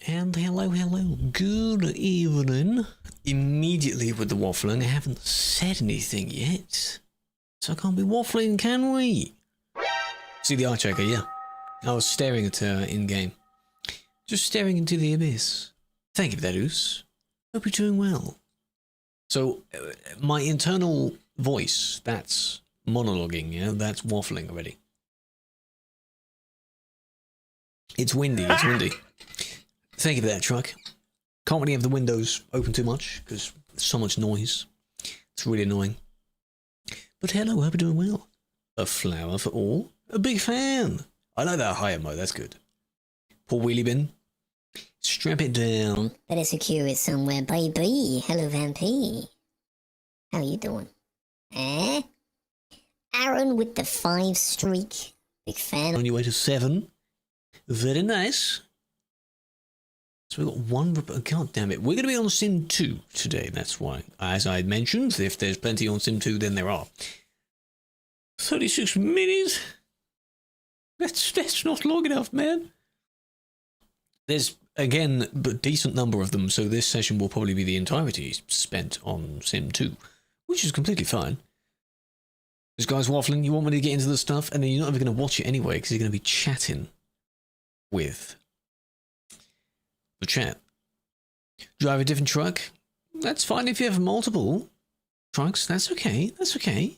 And hello, good evening. Immediately with the waffling, I haven't said anything yet. So I can't be waffling, can we? See the eye checker, yeah. I was staring at her in-game. Just staring into the abyss. Thank you for that, Oos. Hope you're doing well. So, my internal voice, that's monologuing, yeah? That's waffling already. It's windy, it's windy. Thank you for that, Truck. Can't really have the windows open too much, because there's so much noise. It's really annoying. But hello, hope you're doing well. A flower for all? A big fan. I like that higher mode, that's good. Poor wheelie bin. Strap it down. Better secure it somewhere, baby. Hello, Vampy. How you doing? Eh? Aaron with the 5 streak. Big fan. On your way to 7. Very nice. So we've got one... God damn it. We're going to be on Sim 2 today, that's why. As I mentioned, if there's plenty on Sim 2, then there are. 36 minutes? That's not long enough, man. There's, again, a decent number of them, so this session will probably be the entirety spent on Sim 2, which is completely fine. This guy's waffling, you want me to get into the stuff, and then you're not even going to watch it anyway, because you're going to be chatting with the chat. Drive a different truck? That's fine if you have multiple trucks, that's okay, that's okay.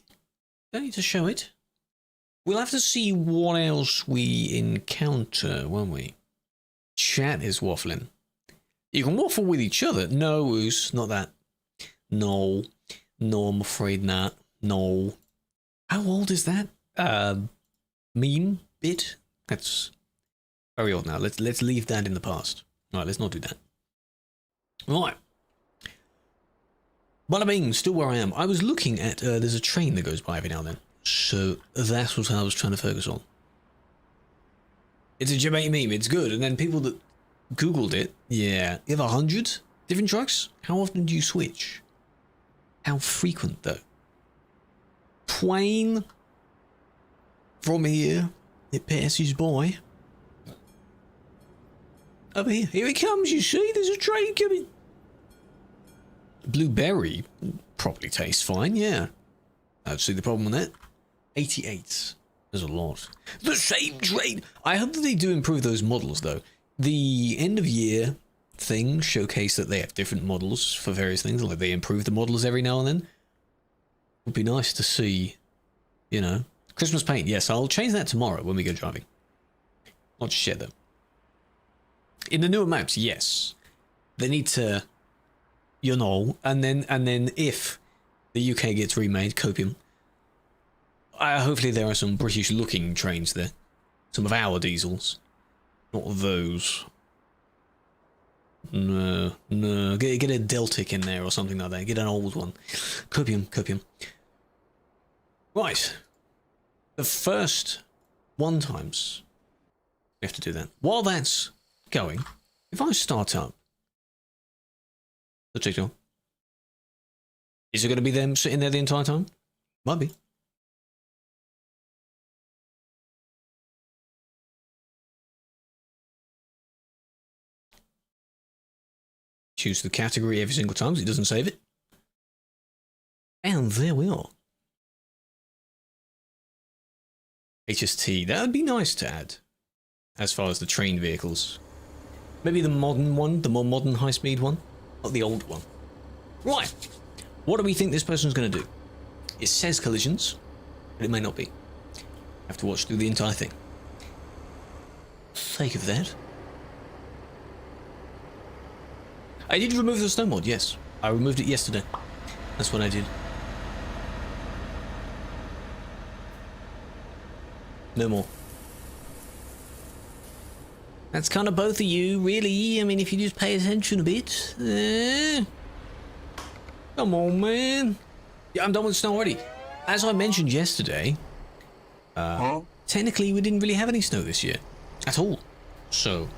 Don't need to show it. We'll have to see what else we encounter, won't we? Chat is waffling. You can waffle with each other. No, Oos, not that. No. No, I'm afraid not. No. How old is that? Meme bit? That's very old now. Let's leave that in the past. Alright, let's not do that. Right. Bada bing, still where I am. I was looking at, there's a train that goes by every now and then. So that's what I was trying to focus on. It's a Jamaican meme, it's good. And then people that Googled it, yeah. You have 100 different trucks? How often do you switch? How frequent though? Twain. From here, it passes by. Over here, here it comes, you see, there's a train coming. Blueberry probably tastes fine, yeah. I don't see the problem with that. 88. There's a lot. The same train! I hope that they do improve those models, though. The end of year thing showcase that they have different models for various things, like they improve the models every now and then. Would be nice to see, you know. Christmas paint, yes, I'll change that tomorrow when we go driving. Not just yet, though. In the newer maps, yes. They need to, you know, and then if the UK gets remade, copium. Hopefully there are some British-looking trains there. Some of our diesels. Not those. No. Get a Deltic in there or something like that. Get an old one. Copium. Right. The first 1 times. We have to do that. While that's going, if I start up the TikTok, is it going to be them sitting there the entire time? Might be. Choose the category every single time, so it doesn't save it. And there we are. HST, that would be nice to add, as far as the train vehicles. Maybe the modern one, the more modern high-speed one, not the old one. Right, what do we think this person's going to do? It says collisions, but it may not be. Have to watch through the entire thing. Sake of that. I did remove the snow mod, yes. I removed it yesterday. That's what I did. No more. That's kind of both of you, really. I mean, if you just pay attention a bit. Come on, man. Yeah, I'm done with snow already. As I mentioned yesterday, technically we didn't really have any snow this year. At all. So,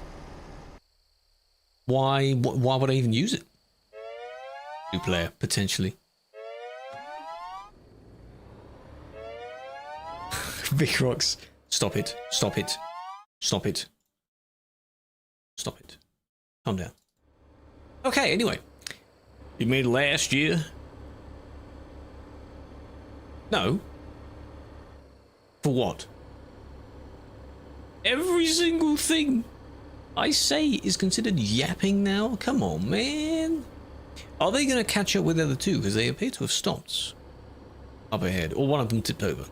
why would I even use it? 2-player, potentially. Big rocks. Stop it. Stop it. Stop it. Stop it. Calm down. Okay, anyway. You made it last year? No. For what? Every single thing I say is considered yapping now? Come on, man. Are they going to catch up with the other two? Because they appear to have stopped up ahead. Or one of them tipped over.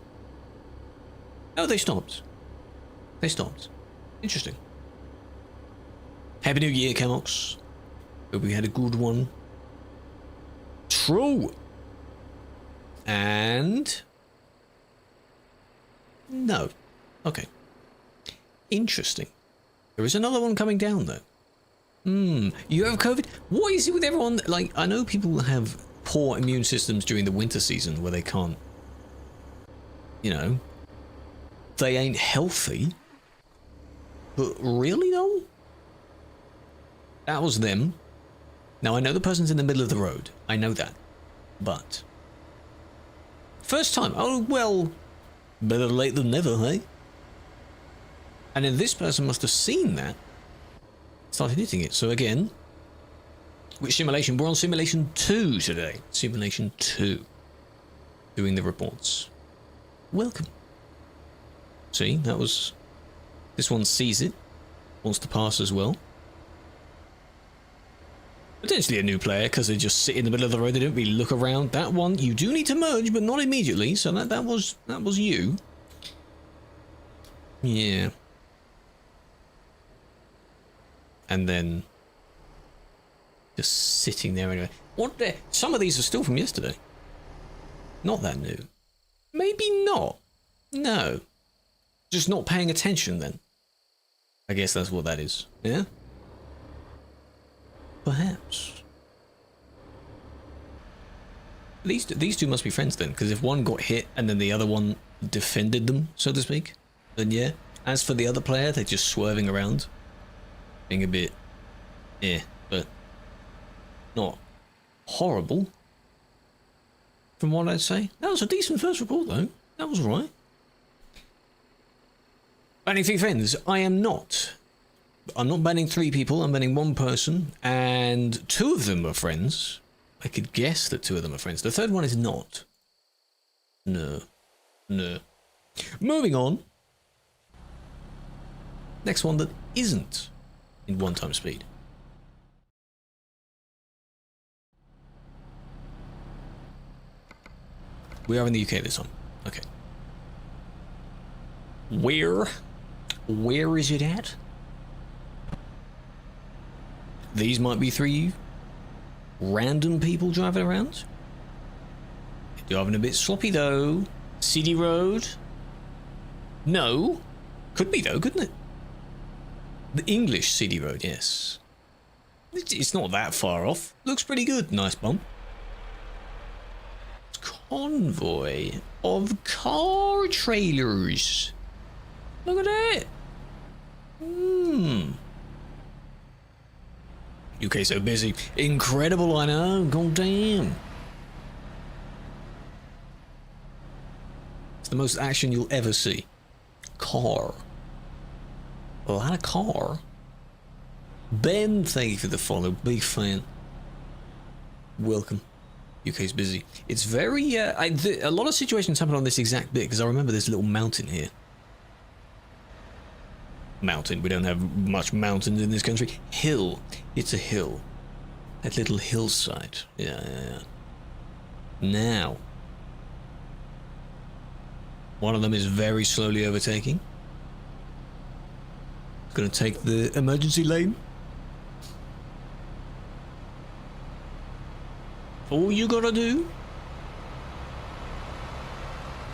Oh, they stopped. They stopped. Interesting. Happy New Year, Camox. Hope we had a good one. True. And... no. Okay. Interesting. There is another one coming down, though. You have COVID? What is it with everyone? Like, I know people have poor immune systems during the winter season where they can't, you know, they ain't healthy. But really, though? That was them. Now, I know the person's in the middle of the road. I know that. But... first time. Oh, well, better late than never, hey? And then this person must have seen that. Started hitting it. So again, which simulation? We're on simulation 2 today. Simulation 2. Doing the reports. Welcome. See, that was... this one sees it. Wants to pass as well. Potentially a new player, because they just sit in the middle of the road. They don't really look around. That one, you do need to merge, but not immediately. So that was you. Yeah. And then just sitting there anyway. What the? Some of these are still from yesterday. Not that new. Maybe not. No. Just not paying attention then. I guess that's what that is. Yeah? Perhaps. These two must be friends then, because if one got hit and then the other one defended them, so to speak, then yeah. As for the other player, they're just swerving around. Being a bit, but not horrible. From what I'd say. That was a decent first report though. That was right. Banning 3 friends. I'm not banning 3 people, I'm banning 1 person, and 2 of them are friends. I could guess that 2 of them are friends. The third one is not. No. Moving on. Next one that isn't in 1 time speed. We are in the UK this time. Okay. Where is it at? These might be 3 random people driving around. Driving a bit sloppy though. CD road. No. Could be though, couldn't it? The English CD road, yes. It's not that far off. Looks pretty good. Nice bump. Convoy of car trailers. Look at that. UK so busy. Incredible, I know. God damn. It's the most action you'll ever see. Car. A lot of car. Ben, thank you for the follow. Big fan. Welcome. UK's busy. It's very, a lot of situations happen on this exact bit, because I remember this little mountain here. Mountain. We don't have much mountains in this country. Hill. It's a hill. That little hillside. Yeah. Now. One of them is very slowly overtaking. Gonna take the emergency lane. All you gotta do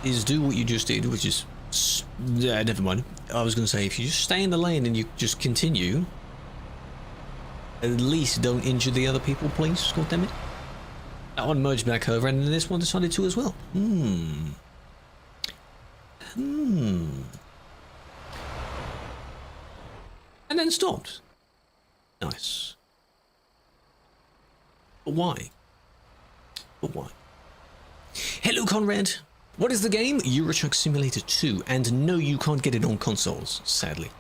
is do what you just did, which is... yeah, never mind. I was gonna say, if you just stay in the lane and you just continue, at least don't injure the other people, please. God damn it. That one merged back over, and this one decided to as well. And then stopped. Nice. But why? Hello, Conrad. What is the game? Euro Truck Simulator 2. And no, you can't get it on consoles, sadly.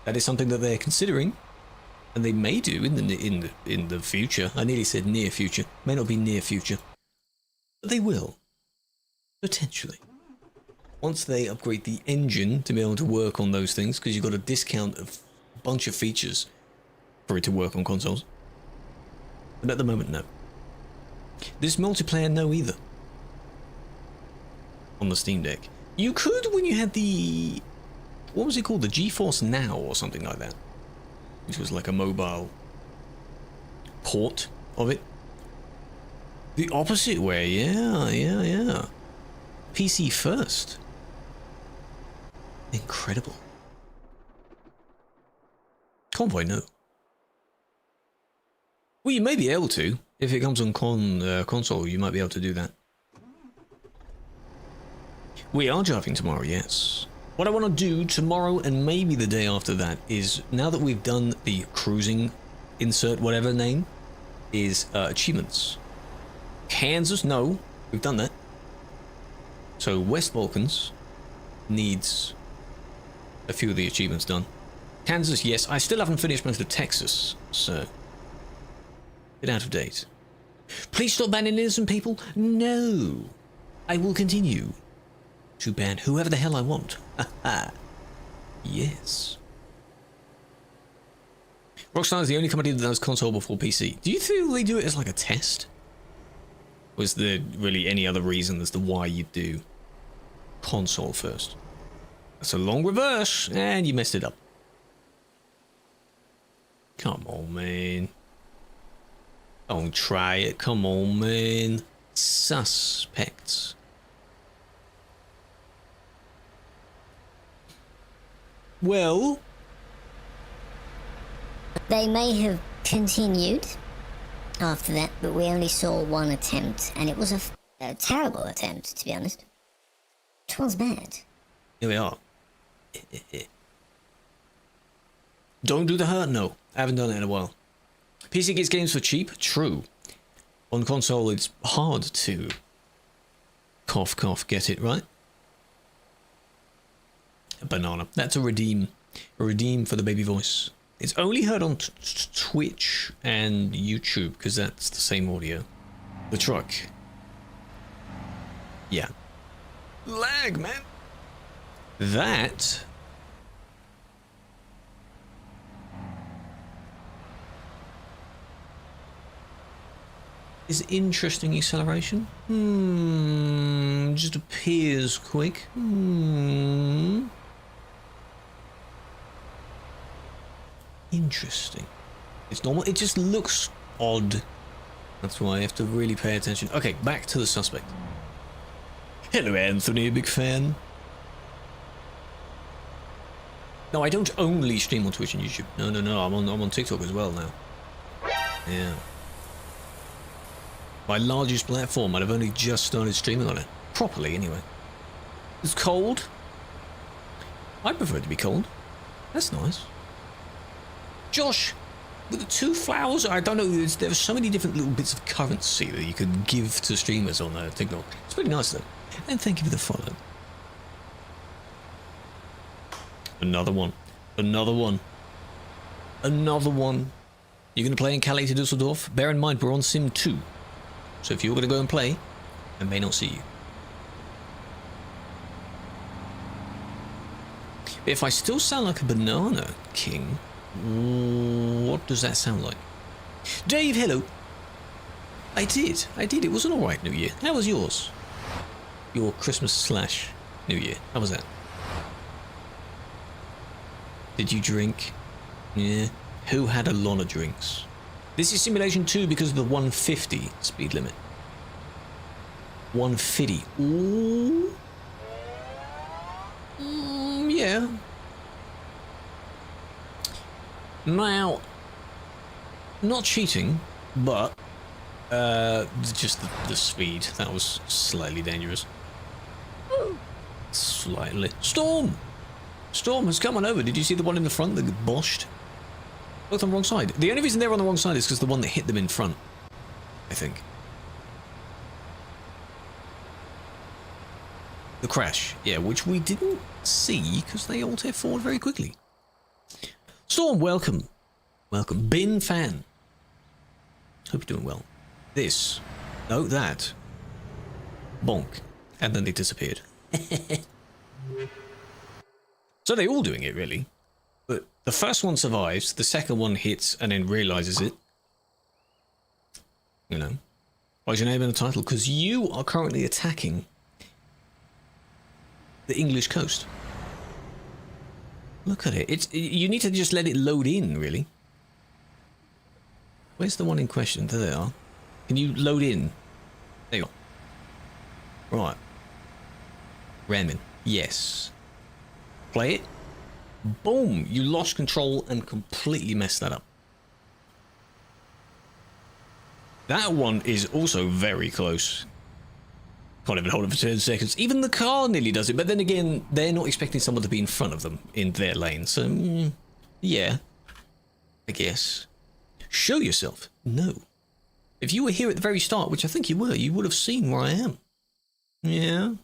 That is something that they're considering. and they may do in the future. I nearly said near future. May not be near future, but they will potentially. Once they upgrade the engine to be able to work on those things, because you've got a discount of a bunch of features for it to work on consoles. But at the moment, no. This multiplayer, no either. On the Steam Deck. You could when you had the... What was it called? The GeForce Now or something like that. Which was like a mobile port of it. The opposite way, yeah. PC first. Incredible. Convoy, no. Well, you may be able to. If it comes on console, you might be able to do that. We are driving tomorrow, yes. What I want to do tomorrow and maybe the day after that is, now that we've done the cruising, insert whatever name, is achievements. Kansas, no. We've done that. So West Balkans needs a few of the achievements done. Kansas, yes. I still haven't finished most of Texas, so... bit out of date. Please stop banning innocent people. No. I will continue to ban whoever the hell I want. Haha. Yes. Rockstar is the only company that does console before PC. Do you feel they do it as like a test? Was there really any other reason as to why you do console first? That's a long reverse, and you messed it up. Come on, man. Don't try it. Come on, man. Suspects. Well, They may have continued after that, but we only saw one attempt, and it was a terrible attempt, to be honest. It was bad. here we are. Don't do the hurt, no. I haven't done it in a while. PC gets games for cheap? True. On console, it's hard to cough, cough, get it, right? A banana. That's a redeem. A redeem for the baby voice. It's only heard on Twitch and YouTube, because that's the same audio. The truck. Yeah. Lag, man. That... is interesting acceleration. Just appears quick. Interesting. It's normal. It just looks odd. That's why I have to really pay attention. Okay, back to the suspect. Hello, Anthony, big fan. No, I don't only stream on Twitch and YouTube. No. I'm on TikTok as well now. Yeah. My largest platform, and I've only just started streaming on it. Properly, anyway. It's cold. I prefer it to be cold. That's nice. Josh, with the 2 flowers, I don't know, there's so many different little bits of currency that you could give to streamers on TikTok. It's pretty nice, though. And thank you for the follow. Another one. Another one. Another one. You're going to play in Calais to Dusseldorf? Bear in mind, we're on Sim 2. So if you're going to go and play, I may not see you. If I still sound like a banana king, what does that sound like? Dave, hello. I did. It was an alright New Year. How was yours? Your Christmas / New Year. How was that? Did you drink? Yeah. Who had a lot of drinks? This is Simulation 2 because of the 150 speed limit. 150. Ooh. Yeah. Now, not cheating, but just the speed. That was slightly dangerous. Slightly. Storm! Storm has come on over. Did you see the one in the front that got boshed? Both on the wrong side. The only reason they're on the wrong side is because the one that hit them in front, I think. The crash, yeah, which we didn't see because they alt F4 very quickly. Storm, welcome. Welcome. Bin Fan. Hope you're doing well. This. No, that. Bonk. And then they disappeared. So they're all doing it, really. But the first one survives, the second one hits and then realizes it. You know. Why's your name in the title? Because you are currently attacking the English coast. Look at it. You need to just let it load in, really. Where's the one in question? There they are. Can you load in? There you go. Right. Ramming. Yes. Play it. Boom! You lost control and completely messed that up. That one is also very close. Can't even hold it for 10 seconds. Even the car nearly does it, but then again, they're not expecting someone to be in front of them in their lane, so yeah, I guess. Show yourself. No. If you were here at the very start, which I think you were, you would have seen where I am. Yeah.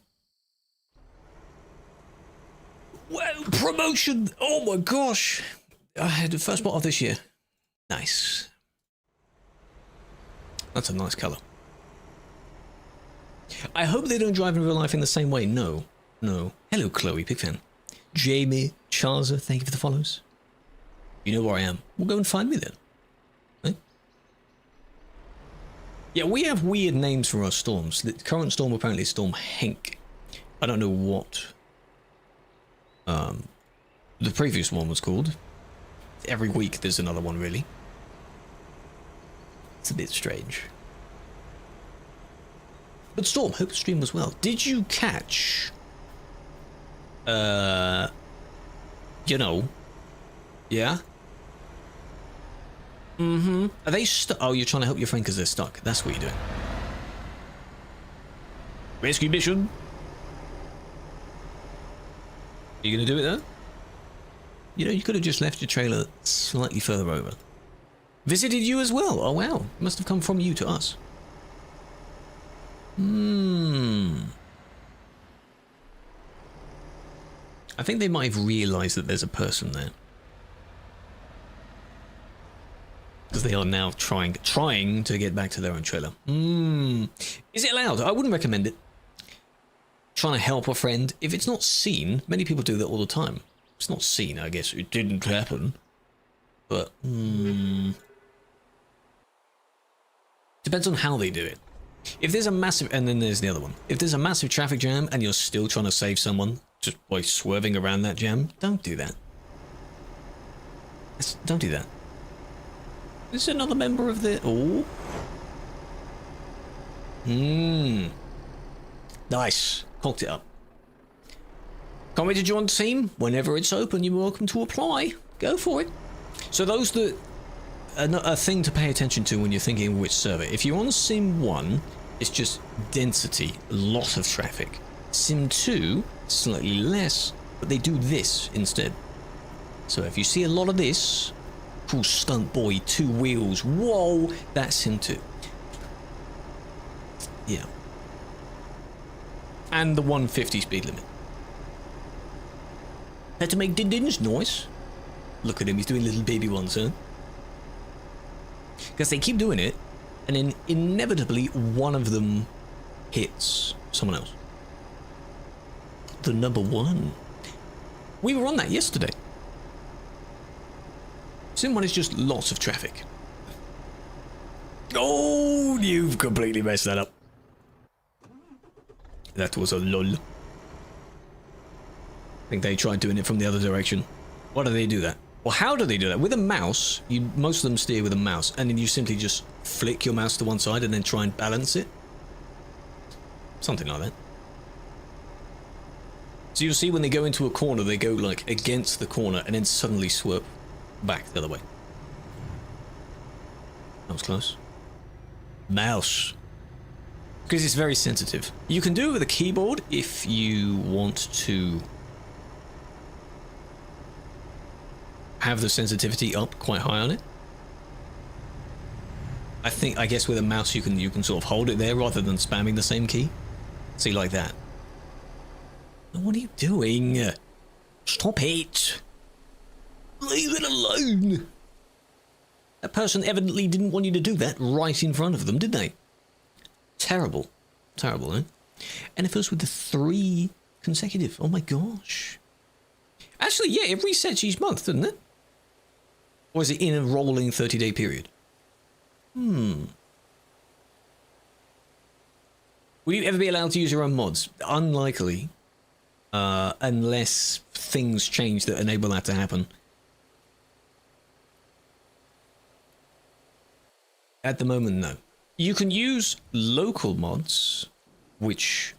Well, promotion! Oh my gosh! I had the first spot of this year. Nice. That's a nice colour. I hope they don't drive in real life in the same way. No. No. Hello, Chloe, big fan. Jamie, Charza, thank you for the follows. You know where I am. Well, go and find me then. Eh? Yeah, we have weird names for our storms. The current storm apparently is Storm Henk. I don't know what the previous one was called. Every week there's another one, really. It's a bit strange. But Storm, hope the stream was well. Did you catch you know, yeah? Mm-hmm. Are they stuck? Oh, you're trying to help your friend because they're stuck. That's what you're doing. Rescue mission. Are you gonna do it though? You know, you could have just left your trailer slightly further over. Visited you as well. Oh wow, it must have come from you to us. I think they might have realised that there's a person there. Because they are now trying to get back to their own trailer. Is it allowed? I wouldn't recommend it. Trying to help a friend. If it's not seen, many people do that all the time. It's not seen, I guess. It didn't happen. But, depends on how they do it. If there's a massive, and then there's the other one. If there's a massive traffic jam and you're still trying to save someone just by swerving around that jam, don't do that. Don't do that. Is another member of the... Oh. Nice. Cocked it up. Can't wait to join the team. Whenever it's open, you're welcome to apply. Go for it. So those that... A thing to pay attention to when you're thinking of which server. If you're on Sim 1, it's just density, a lot of traffic. Sim 2, slightly less, but they do this instead. So if you see a lot of this, cool stunt boy, 2 wheels, whoa, that's Sim 2. Yeah. And the 150 speed limit. Had to make din-dins noise. Look at him, he's doing little baby ones, huh? Because they keep doing it, and then inevitably one of them hits someone else. The number 1. We were on that yesterday. Sim 1 is just lots of traffic. Oh, you've completely messed that up. That was a lol. I think they tried doing it from the other direction. Why do they do that? Well, how do they do that? With a mouse, most of them steer with a mouse, and then you simply just flick your mouse to one side and then try and balance it. Something like that. So you'll see when they go into a corner, they go like against the corner and then suddenly swerve back the other way. That was close. Mouse. Because it's very sensitive. You can do it with a keyboard if you want to have the sensitivity up quite high on it. I guess with a mouse you can sort of hold it there rather than spamming the same key. See, like that. What are you doing? Stop it! Leave it alone! That person evidently didn't want you to do that right in front of them, did they? Terrible. Terrible, eh? And it goes with the 3 consecutive. Oh my gosh. Actually, yeah, it resets each month, doesn't it? Or is it in a rolling 30-day period? Will you ever be allowed to use your own mods? Unlikely. Unless things change that enable that to happen. At the moment, no. You can use local mods, which,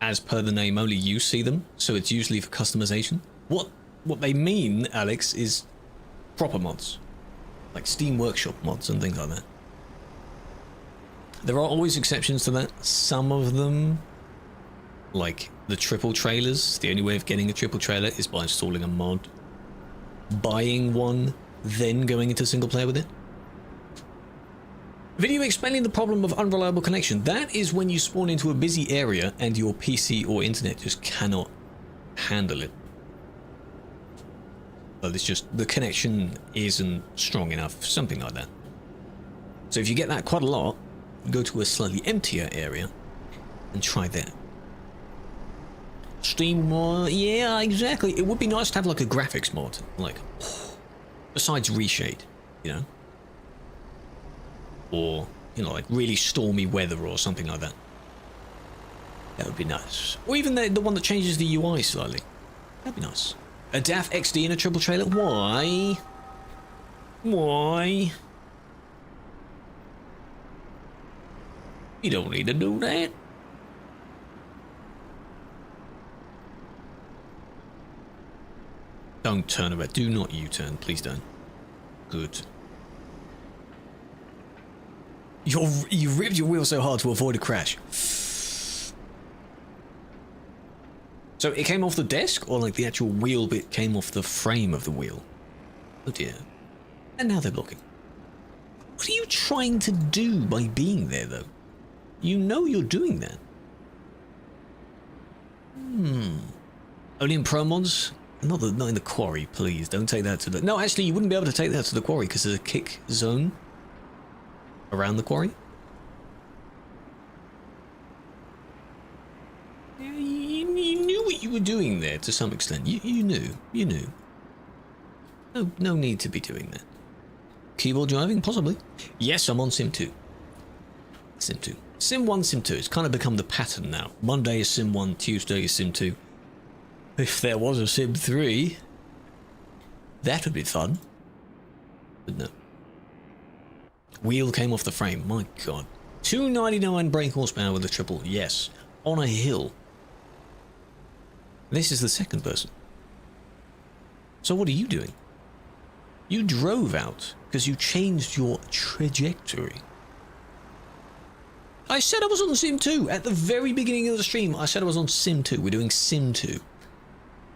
as per the name, only you see them, so it's usually for customization. What they mean, Alex, is proper mods. Like Steam Workshop mods and things like that. There are always exceptions to that. Some of them, like the triple trailers, the only way of getting a triple trailer is by installing a mod, buying one, then going into single player with it. Video explaining the problem of unreliable connection. That is when you spawn into a busy area and your PC or internet just cannot handle it. Well, it's just the connection isn't strong enough, something like that. So if you get that quite a lot, go to a slightly emptier area and try that. Steam mod, yeah, exactly. It would be nice to have like a graphics mod, like besides reshade, you know, or you know, like really stormy weather or something like that. That would be nice. Or even the one that changes the UI slightly. That'd be nice. A DAF XD in a triple trailer? Why? Why? You don't need to do that. Don't turn about. Do not U-turn. Please don't. Good. You ripped your wheel so hard to avoid a crash. So it came off the desk, or like the actual wheel bit came off the frame of the wheel? Oh dear. And now they're blocking. What are you trying to do by being there, though? You know you're doing that. Only in pro mods? Not in the quarry, please. Don't take that to the... No, actually, you wouldn't be able to take that to the quarry because there's a kick zone around the quarry. Yeah, you knew what you were doing there to some extent. You knew. You knew. No need to be doing that. Keyboard driving? Possibly. Yes, I'm on Sim 2. Sim 2. Sim 1, Sim 2. It's kind of become the pattern now. Monday is Sim 1, Tuesday is Sim 2. If there was a Sim 3, that would be fun. But no. Wheel came off the frame. My god. 299 brake horsepower with a triple. Yes. On a hill. This is the second person. So what are you doing? You drove out because you changed your trajectory. I said I was on Sim 2 at the very beginning of the stream. I said I was on Sim 2. We're doing Sim 2.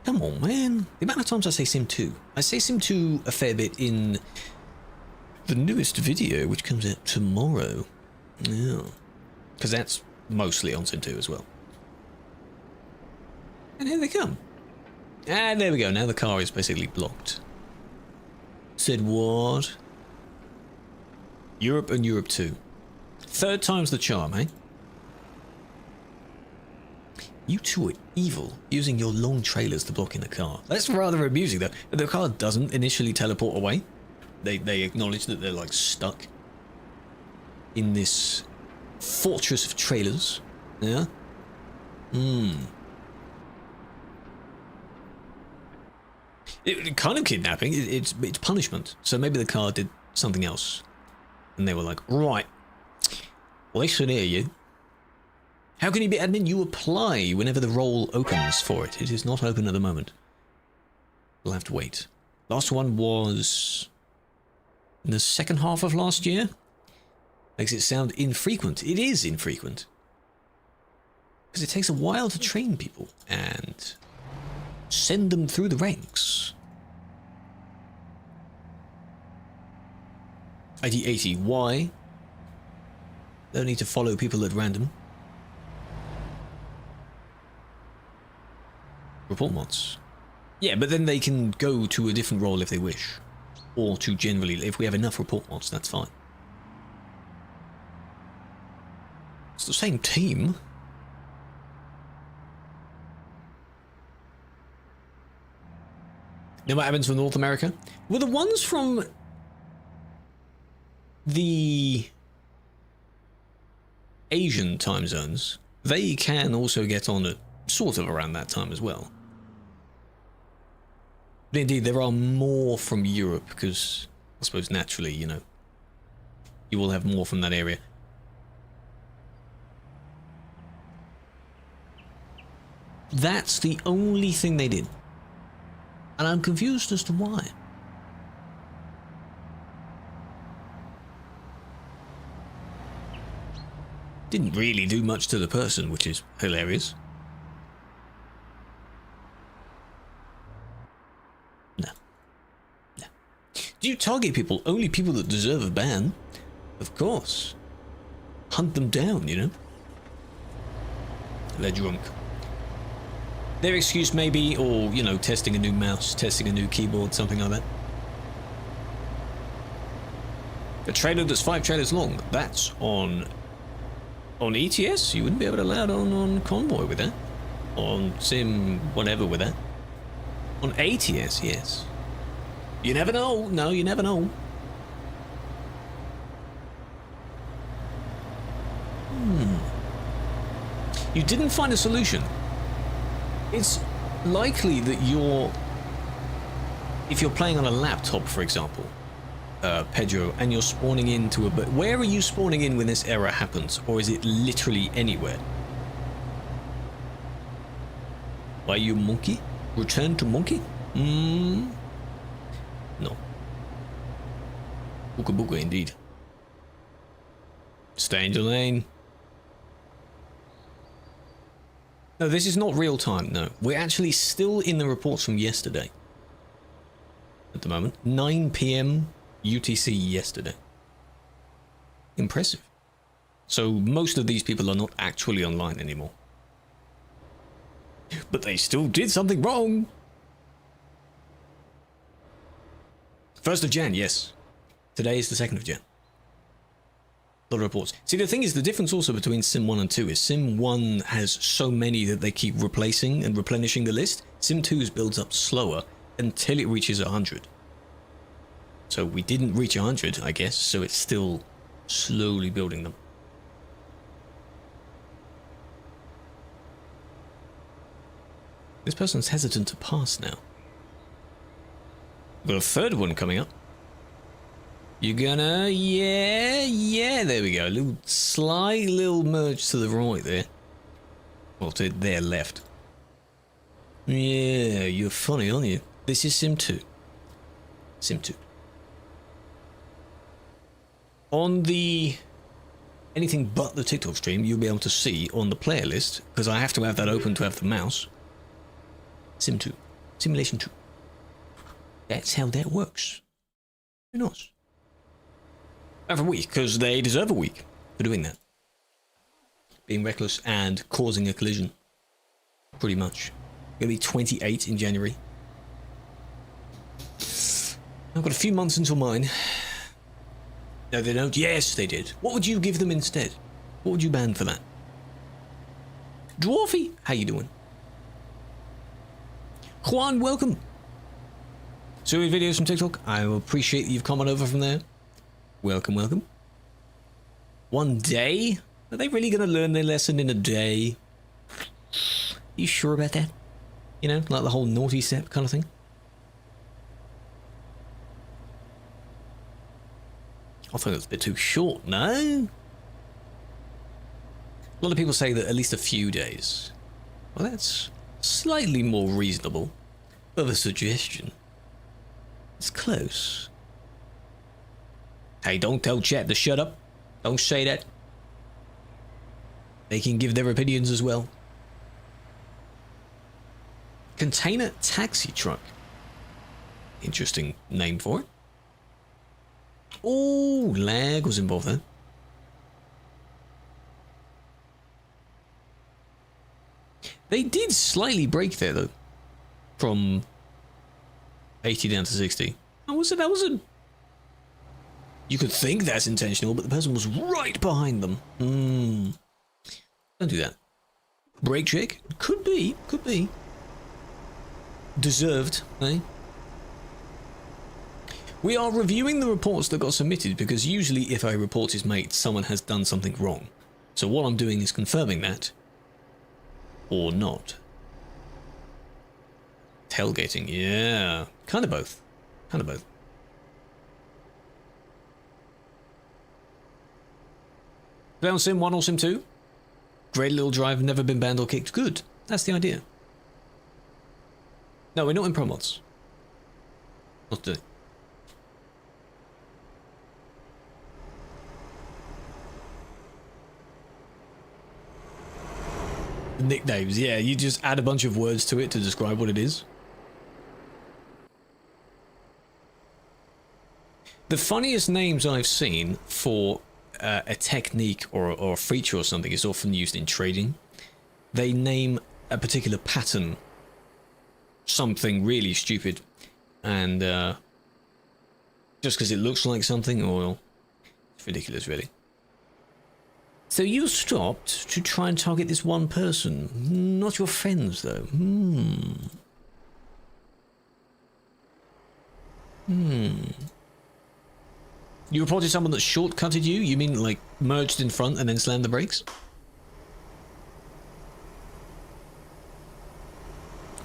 Come on, man. The amount of times I say Sim 2. I say Sim 2 a fair bit in the newest video, which comes out tomorrow. Yeah. Because that's mostly on Sim 2 as well. And here they come. And there we go. Now the car is basically blocked. Said what? Europe and Europe 2. Third time's the charm, eh? You two are evil, using your long trailers to block in the car. That's rather amusing, though. The car doesn't initially teleport away. They acknowledge that they're, like, stuck in this fortress of trailers. Yeah? Kind of kidnapping. It's punishment. So maybe the car did something else. And they were like, right, listen here, you. How can you be admin? You apply whenever the role opens for it. It is not open at the moment. We'll have to wait. Last one was in the second half of last year. Makes it sound infrequent. It is infrequent. Because it takes a while to train people and send them through the ranks. ID 80. Why? Don't need to follow people at random. Report mods. Yeah, but then they can go to a different role if they wish. or to generally, if we have enough report mods, that's fine. It's the same team. Then what happens with North America? Well, the ones from the Asian time zones, they can also get on at sort of around that time as well. But indeed, there are more from Europe because I suppose naturally, you know, you will have more from that area. That's the only thing they did. And I'm confused as to why. Didn't really do much to the person, which is hilarious. No. No. Do you target people? Only people that deserve a ban? Of course. Hunt them down, you know? They're drunk. Their excuse maybe, or, you know, testing a new mouse, testing a new keyboard, something like that. A trailer that's 5 trailers long, that's on ETS? You wouldn't be able to allow it on Convoy with that. On Sim whatever with that. On ATS, yes. You never know. No, you never know. You didn't find a solution. It's likely that if you're playing on a laptop, for example, Pedro, and you're spawning into a... But where are you spawning in when this error happens? Or is it literally anywhere? Why you monkey? Return to monkey? No. Booga booga indeed. Stay in your lane. No, this is not real time, no. We're actually still in the reports from yesterday. At the moment. 9 PM UTC yesterday. Impressive. So most of these people are not actually online anymore. But they still did something wrong. 1st of Jan, yes. Today is the 2nd of Jan. A lot of reports. See, the thing is, the difference also between Sim 1 and 2 is Sim 1 has so many that they keep replacing and replenishing the list. Sim 2's builds up slower until it reaches 100. So we didn't reach 100, I guess, so it's still slowly building them. This person's hesitant to pass now. We've got a 3rd one coming up. You're gonna... Yeah, there we go. A little slight little merge to the right there. Well, to their left. Yeah, you're funny, aren't you? This is Sim 2. Sim 2. On the... anything but the TikTok stream, you'll be able to see on the player list, because I have to have that open to have the mouse. Sim 2. Simulation 2. That's how that works. Very nice. Have a week, because they deserve a week for doing that. Being reckless and causing a collision. Pretty much. Gonna be 28 in January. I've got a few months until mine. No, they don't. Yes, they did. What would you give them instead? What would you ban for that? Dwarfi, how you doing? Juan, welcome. So videos from TikTok. I will appreciate that you've come on over from there. Welcome, welcome. 1 day? Are they really going to learn their lesson in a day? You sure about that? You know, like the whole naughty step kind of thing? I thought it was a bit too short, no? A lot of people say that at least a few days. Well, that's slightly more reasonable of a suggestion. It's close. Hey, don't tell chat to shut up. Don't say that. They can give their opinions as well. Container taxi truck. Interesting name for it. Oh, lag was involved there. They did slightly break there though. From 80 down to 60. That was a... You could think that's intentional, but the person was right behind them. Don't do that. Brake check? Could be. Deserved, eh? We are reviewing the reports that got submitted because usually if a report is made, someone has done something wrong. So what I'm doing is confirming that. Or not. Tailgating, yeah. Kind of both. Play on Sim 1 or Sim 2? Great little drive, never been banned or kicked. Good. That's the idea. No, we're not in pro mods. Not doing. Nicknames, yeah, you just add a bunch of words to it to describe what it is. The funniest names I've seen for a technique or a feature or something is often used in trading. They name a particular pattern something really stupid, and just because it looks like something, or it's ridiculous, really. So you stopped to try and target this one person, not your friends, though. You reported someone that shortcutted you? You mean like merged in front and then slammed the brakes?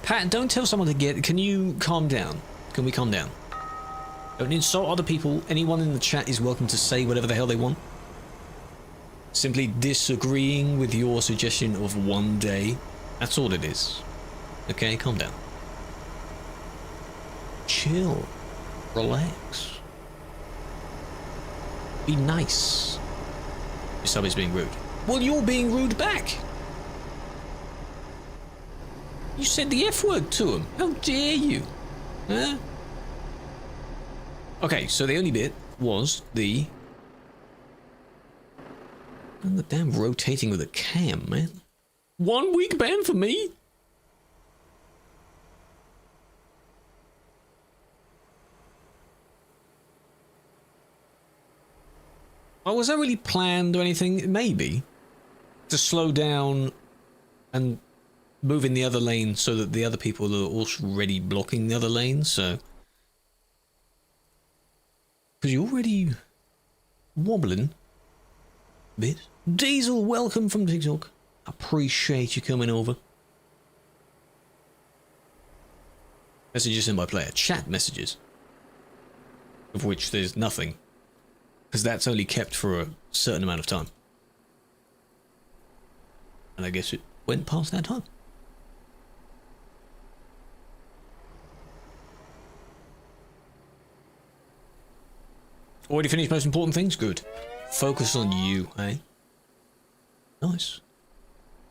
Pat, don't tell someone to get... Can you calm down? Can we calm down? Don't insult other people. Anyone in the chat is welcome to say whatever the hell they want. Simply disagreeing with your suggestion of one day. That's all it is. Okay, calm down. Chill. Relax. Be nice. Your sub is being rude. Well, you're being rude back. You said the F word to him. How dare you? Huh? Okay, so the only bit was the... And the damn rotating with a cam, man. 1 week ban for me? Oh, was that really planned or anything? Maybe. To slow down and move in the other lane so that the other people are already blocking the other lane, so... Because you're already wobbling a bit. Diesel, welcome from TikTok. Appreciate you coming over. Messages sent by player. Chat messages. Of which there's nothing. Because that's only kept for a certain amount of time. And I guess it went past that time. Already finished most important things? Good. Focus on you, eh? Nice.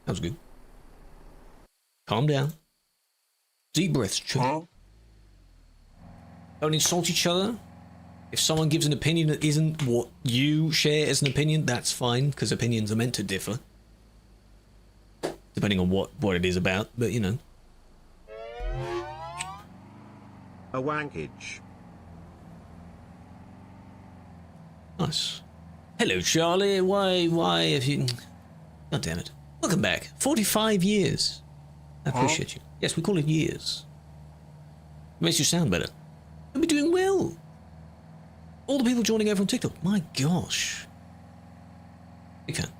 That was good. Calm down. Deep breaths, chill. Don't insult each other. If someone gives an opinion that isn't what you share as an opinion, that's fine, because opinions are meant to differ. Depending on what it is about, but you know. A wankage. Nice. Hello, Charlie. Why have you... God damn it. Welcome back. 45 years. I appreciate you. Yes, we call it years. It makes you sound better. You'll be doing well. All the people joining over on TikTok. My gosh. Big fan.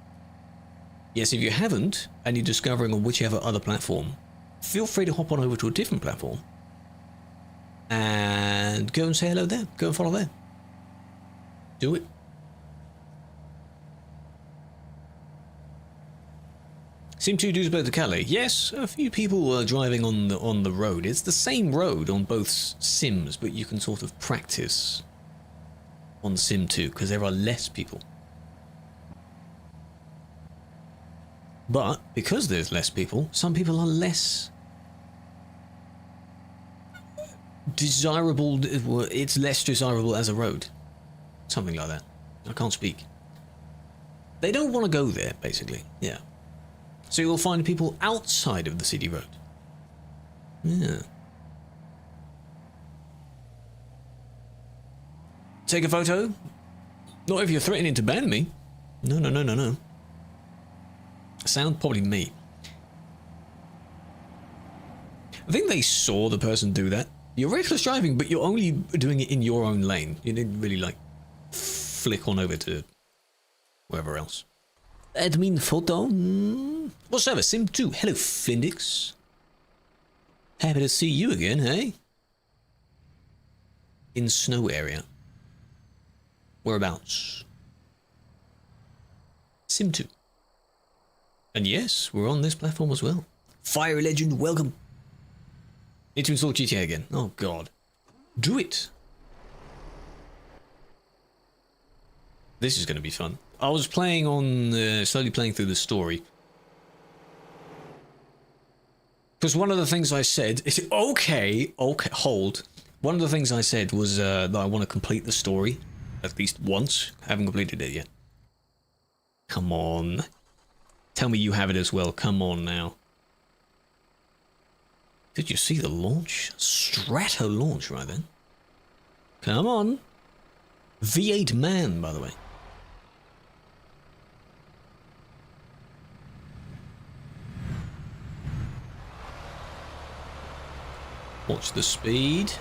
Yes, if you haven't, and you're discovering on whichever other platform, feel free to hop on over to a different platform and go and say hello there. Go and follow there. Do it. Sim 2 duisburg-calais. Yes, a few people are driving on the road. It's the same road on both Sims, but you can sort of practice on Sim 2 because there are less people. But because there's less people, some people are less desirable. It's less desirable as a road. Something like that. I can't speak. They don't want to go there, basically. Yeah. So you'll find people outside of the city road. Yeah. take a photo? Not if you're threatening to ban me. No, no, no, no, no. Sound probably me. I think they saw the person do that. You're reckless driving, but you're only doing it in your own lane. You didn't really, like, flick on over to wherever else. Admin photo? What's up, Sim2? Hello, Findix. Happy to see you again, hey? In snow area. Whereabouts? Sim2. And yes, we're on this platform as well. Fire Legend, welcome. Need to install GTA again. Oh god. Do it. This is going to be fun. I was playing on, slowly playing through the story. Because one of the things I said is, okay, hold. One of the things I said was that I want to complete the story at least once. I haven't completed it yet. Come on. Tell me you have it as well. Come on now. Did you see the launch? Strato launch right then. Come on. V8 man, by the way. Watch the speed.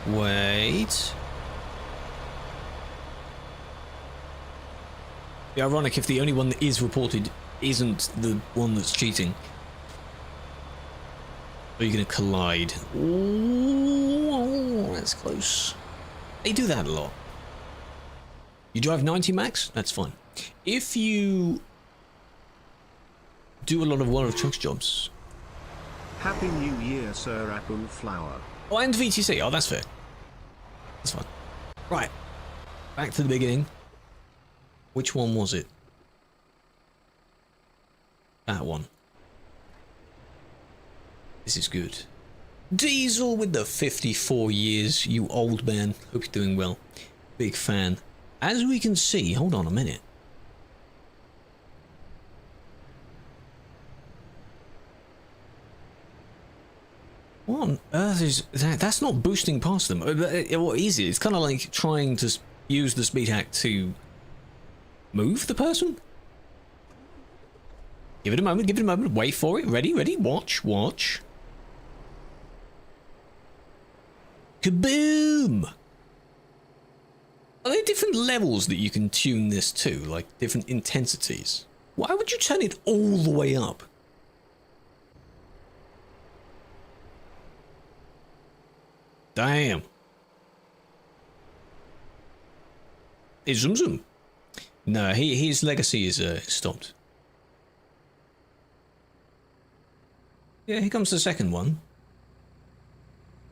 Wait. Be ironic if the only one that is reported isn't the one that's cheating. Are you going to collide? Ooh, that's close. They do that a lot. You drive 90 max? That's fine. If you do a lot of World of Trucks jobs. Happy New Year, Sir Apple Flower. Oh, and VTC. Oh, that's fair. That's fine. Right. Back to the beginning. Which one was it? That one. This is good. Diesel with the 54 years, you old man. Hope you're doing well. Big fan. As we can see, hold on a minute. What on earth is that? That's not boosting past them. What is it? It's kind of like trying to use the speed hack to move the person? Give it a moment, give it a moment. Wait for it. Ready, ready. Watch, watch. Kaboom! Are there different levels that you can tune this to? Like different intensities? Why would you turn it all the way up? Damn. Is Zoom Zoom? No, his legacy is stopped. Yeah, here comes the second one.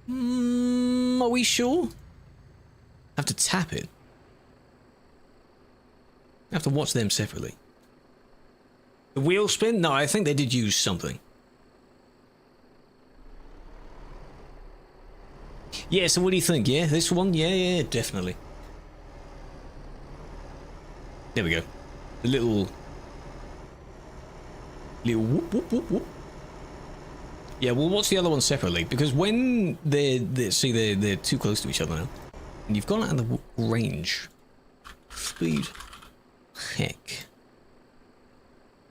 Are we sure? Have to tap it. Have to watch them separately. The wheel spin? No, I think they did use something. Yeah, so what do you think? Yeah, this one? Yeah, definitely. There we go. The little whoop, whoop, whoop, whoop. Yeah, we'll watch the other one separately, because when they're too close to each other now, and you've gone out of the range. Speed. Heck.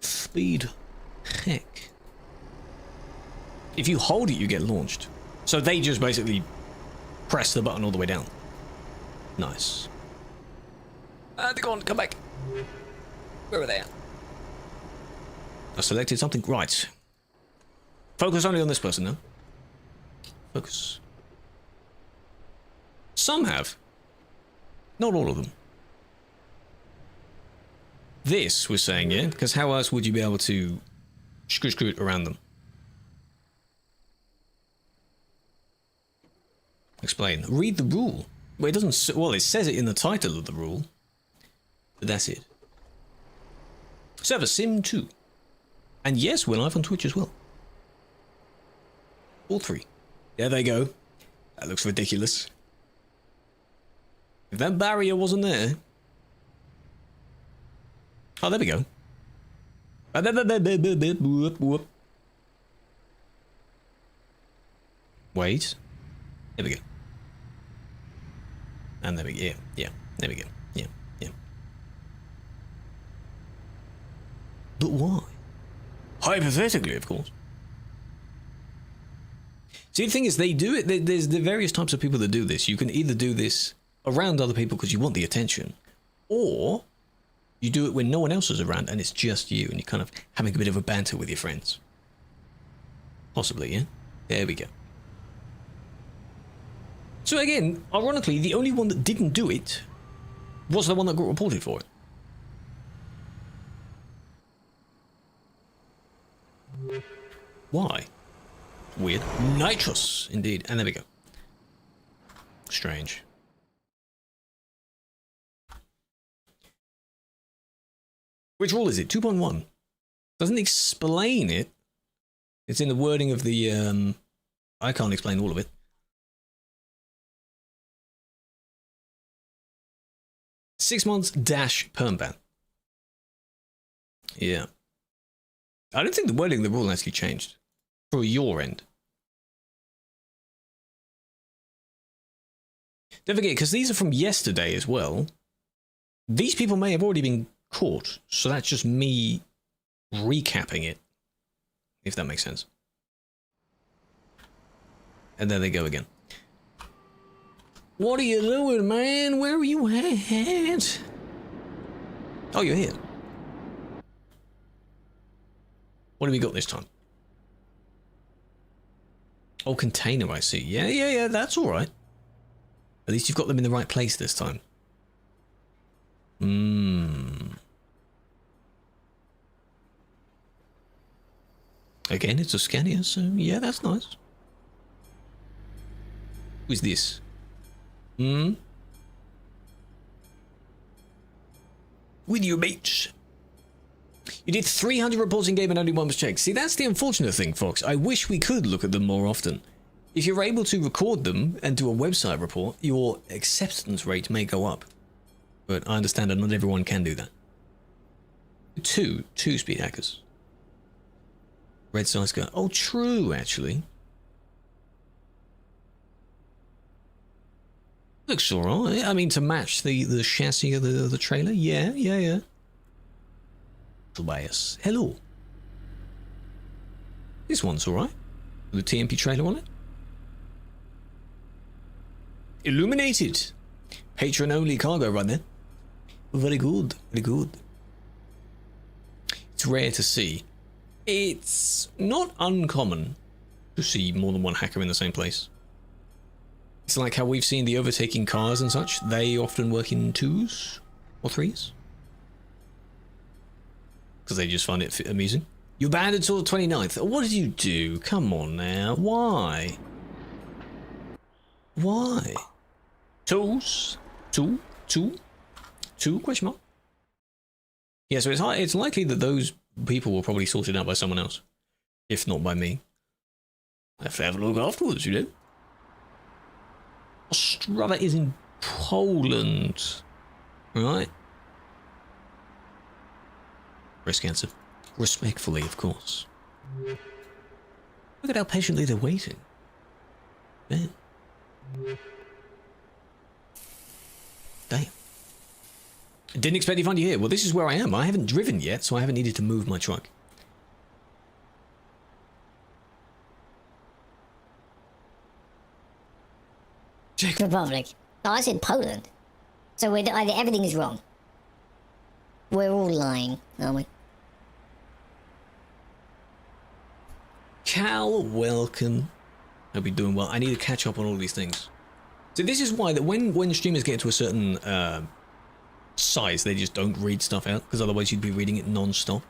Speed. Heck. If you hold it, you get launched. So they just basically press the button all the way down. Nice. They're gone. Come back. Where are they at? I selected something. Right. Focus only on this person now. Focus. Some have. Not all of them. This was saying, yeah, because how else would you be able to screw it around them? Explain. Read the rule. Well, it doesn't. Well, it says it in the title of the rule, but that's it. Server Sim 2, and yes, we're live on Twitch as well. All three. There they go. That looks ridiculous. If that barrier wasn't there. Oh, there we go. Wait. There we go. And there we go. Yeah. There we go. Yeah. But why? Hypothetically, of course. See, the thing is, they do it. There's the various types of people that do this. You can either do this around other people because you want the attention, or you do it when no one else is around and it's just you, and you're kind of having a bit of a banter with your friends. Possibly, yeah? There we go. So again, ironically, the only one that didn't do it was the one that got reported for it. Why? Weird. Nitrous, indeed. And there we go. Strange. Which rule is it? 2.1. Doesn't explain it. It's in the wording of the, I can't explain all of it. 6 months dash perm ban. Yeah. I don't think the wording of the rule actually changed. For your end. Don't forget, because these are from yesterday as well. These people may have already been caught, so that's just me recapping it. If that makes sense. And there they go again. What are you doing, man? Where are you at? Oh, you're here. What have we got this time? Oh, container, I see. Yeah, that's all right. At least you've got them in the right place this time. Again, it's a scanner, so yeah, that's nice. Who's this? With you, mate. You did 300 reports in game and only one was checked. See, that's the unfortunate thing, Fox. I wish we could look at them more often. If you're able to record them and do a website report, your acceptance rate may go up. But I understand that not everyone can do that. Two speed hackers. Red size gun. Oh, true, actually. Looks alright. I mean, to match the chassis of the trailer. Yeah. Tobias. Hello. This one's alright. The TMP trailer on it. Illuminated. Patron only cargo right there. Very good. Very good. It's rare to see. It's not uncommon to see more than one hacker in the same place. It's like how we've seen the overtaking cars and such. They often work in 2s or 3s. Because they just find it amusing. You're banned until the 29th. What did you do? Come on now. Why? Why? Two? Question mark? Yeah, so it's likely that those people were probably sorted out by someone else. If not by me. I have to have a look afterwards, you know. Ostrava is in Poland. Right? Breast cancer. Respectfully, of course. Look at how patiently they're waiting. Man. Damn. Didn't expect to find you here. Well, this is where I am. I haven't driven yet, so I haven't needed to move my truck. Czech Republic. Oh, I said Poland. So everything is wrong. We're all lying, aren't we? Cal, welcome. Hope you're doing well. I need to catch up on all these things. So this is why that when streamers get to a certain size, they just don't read stuff out, because otherwise you'd be reading it non-stop.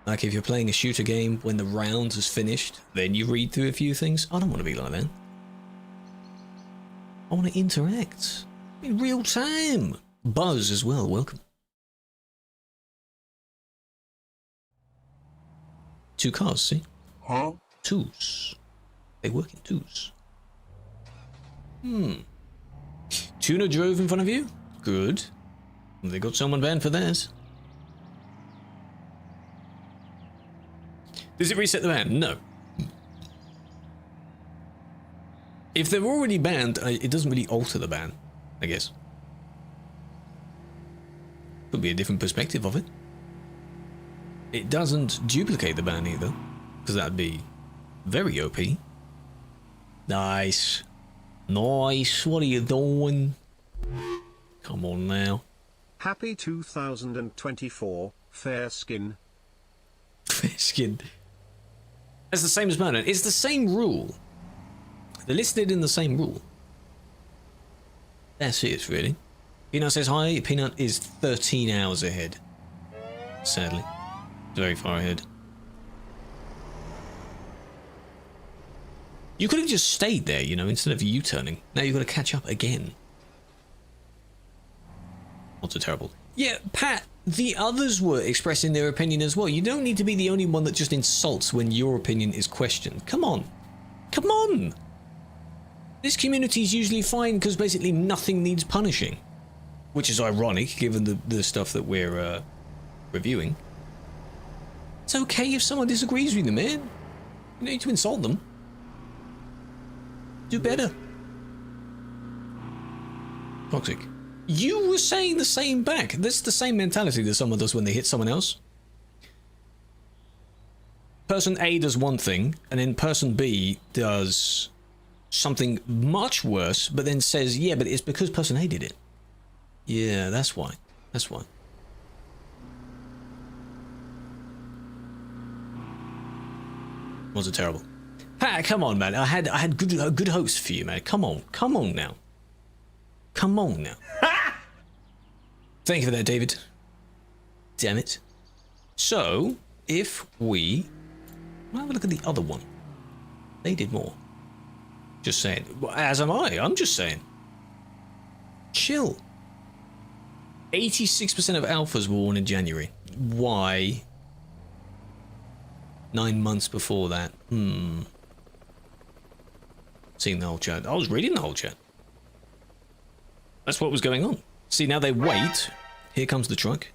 Like if you're playing a shooter game, when the round is finished, then you read through a few things. I don't want to be like that. I want to interact in real time. Buzz as well, welcome. 2 cars, see? Huh? 2s. They work in 2s. Tuna drove in front of you? Good. They got someone banned for theirs. Does it reset the ban? No. If they're already banned, it doesn't really alter the ban, I guess. Could be a different perspective of it. It doesn't duplicate the ban either, because that'd be very OP. Nice. Nice. What are you doing? Come on now. Happy 2024, fair skin. Fair skin. That's the same as banner. It's the same rule. They're listed in the same rule. That's it, really. Peanut says hi. Peanut is 13 hours ahead. Sadly. Very far ahead. You could have just stayed there, you know, instead of U-turning. Now you've got to catch up again. Not so terrible. Yeah, Pat, the others were expressing their opinion as well. You don't need to be the only one that just insults when your opinion is questioned. Come on. Come on! This community is usually fine because basically nothing needs punishing. Which is ironic, given the stuff that we're reviewing. It's okay if someone disagrees with you, man. You don't need to insult them. Do better. Toxic. You were saying the same back. That's the same mentality that someone does when they hit someone else. Person A does one thing, and then person B does something much worse, but then says, yeah, but it's because person A did it. Yeah, that's why. That's why. Wasn't terrible. Pat, come on, man. I had good hopes for you, man. Come on now. Come on now. Thank you for that, David. Damn it. So, if we... I'll have a look at the other one. They did more. Just saying. As am I. I'm just saying. Chill. 86% of alphas were born in January. Why? 9 months before that. Seeing the whole chat. I was reading the whole chat. That's what was going on. See, now they wait. Here comes the truck.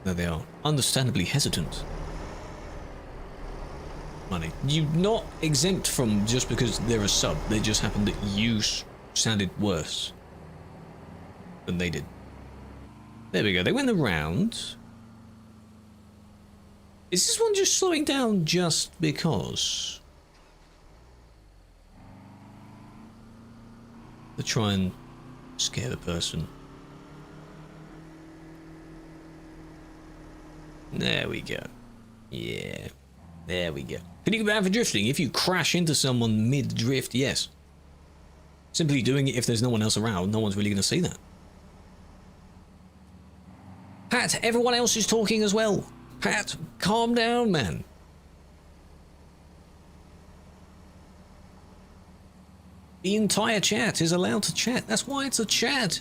There they are. Understandably hesitant. Money. You're not exempt from just because they're a sub. They just happened that you sounded worse than they did. There we go. They went around. Is this one just slowing down just because? To try and scare the person. There we go. Yeah. There we go. Can you get banned for drifting? If you crash into someone mid-drift, yes. Simply doing it if there's no one else around, no one's really going to see that. Pat, everyone else is talking as well. Pat, calm down, man. The entire chat is allowed to chat. That's why it's a chat.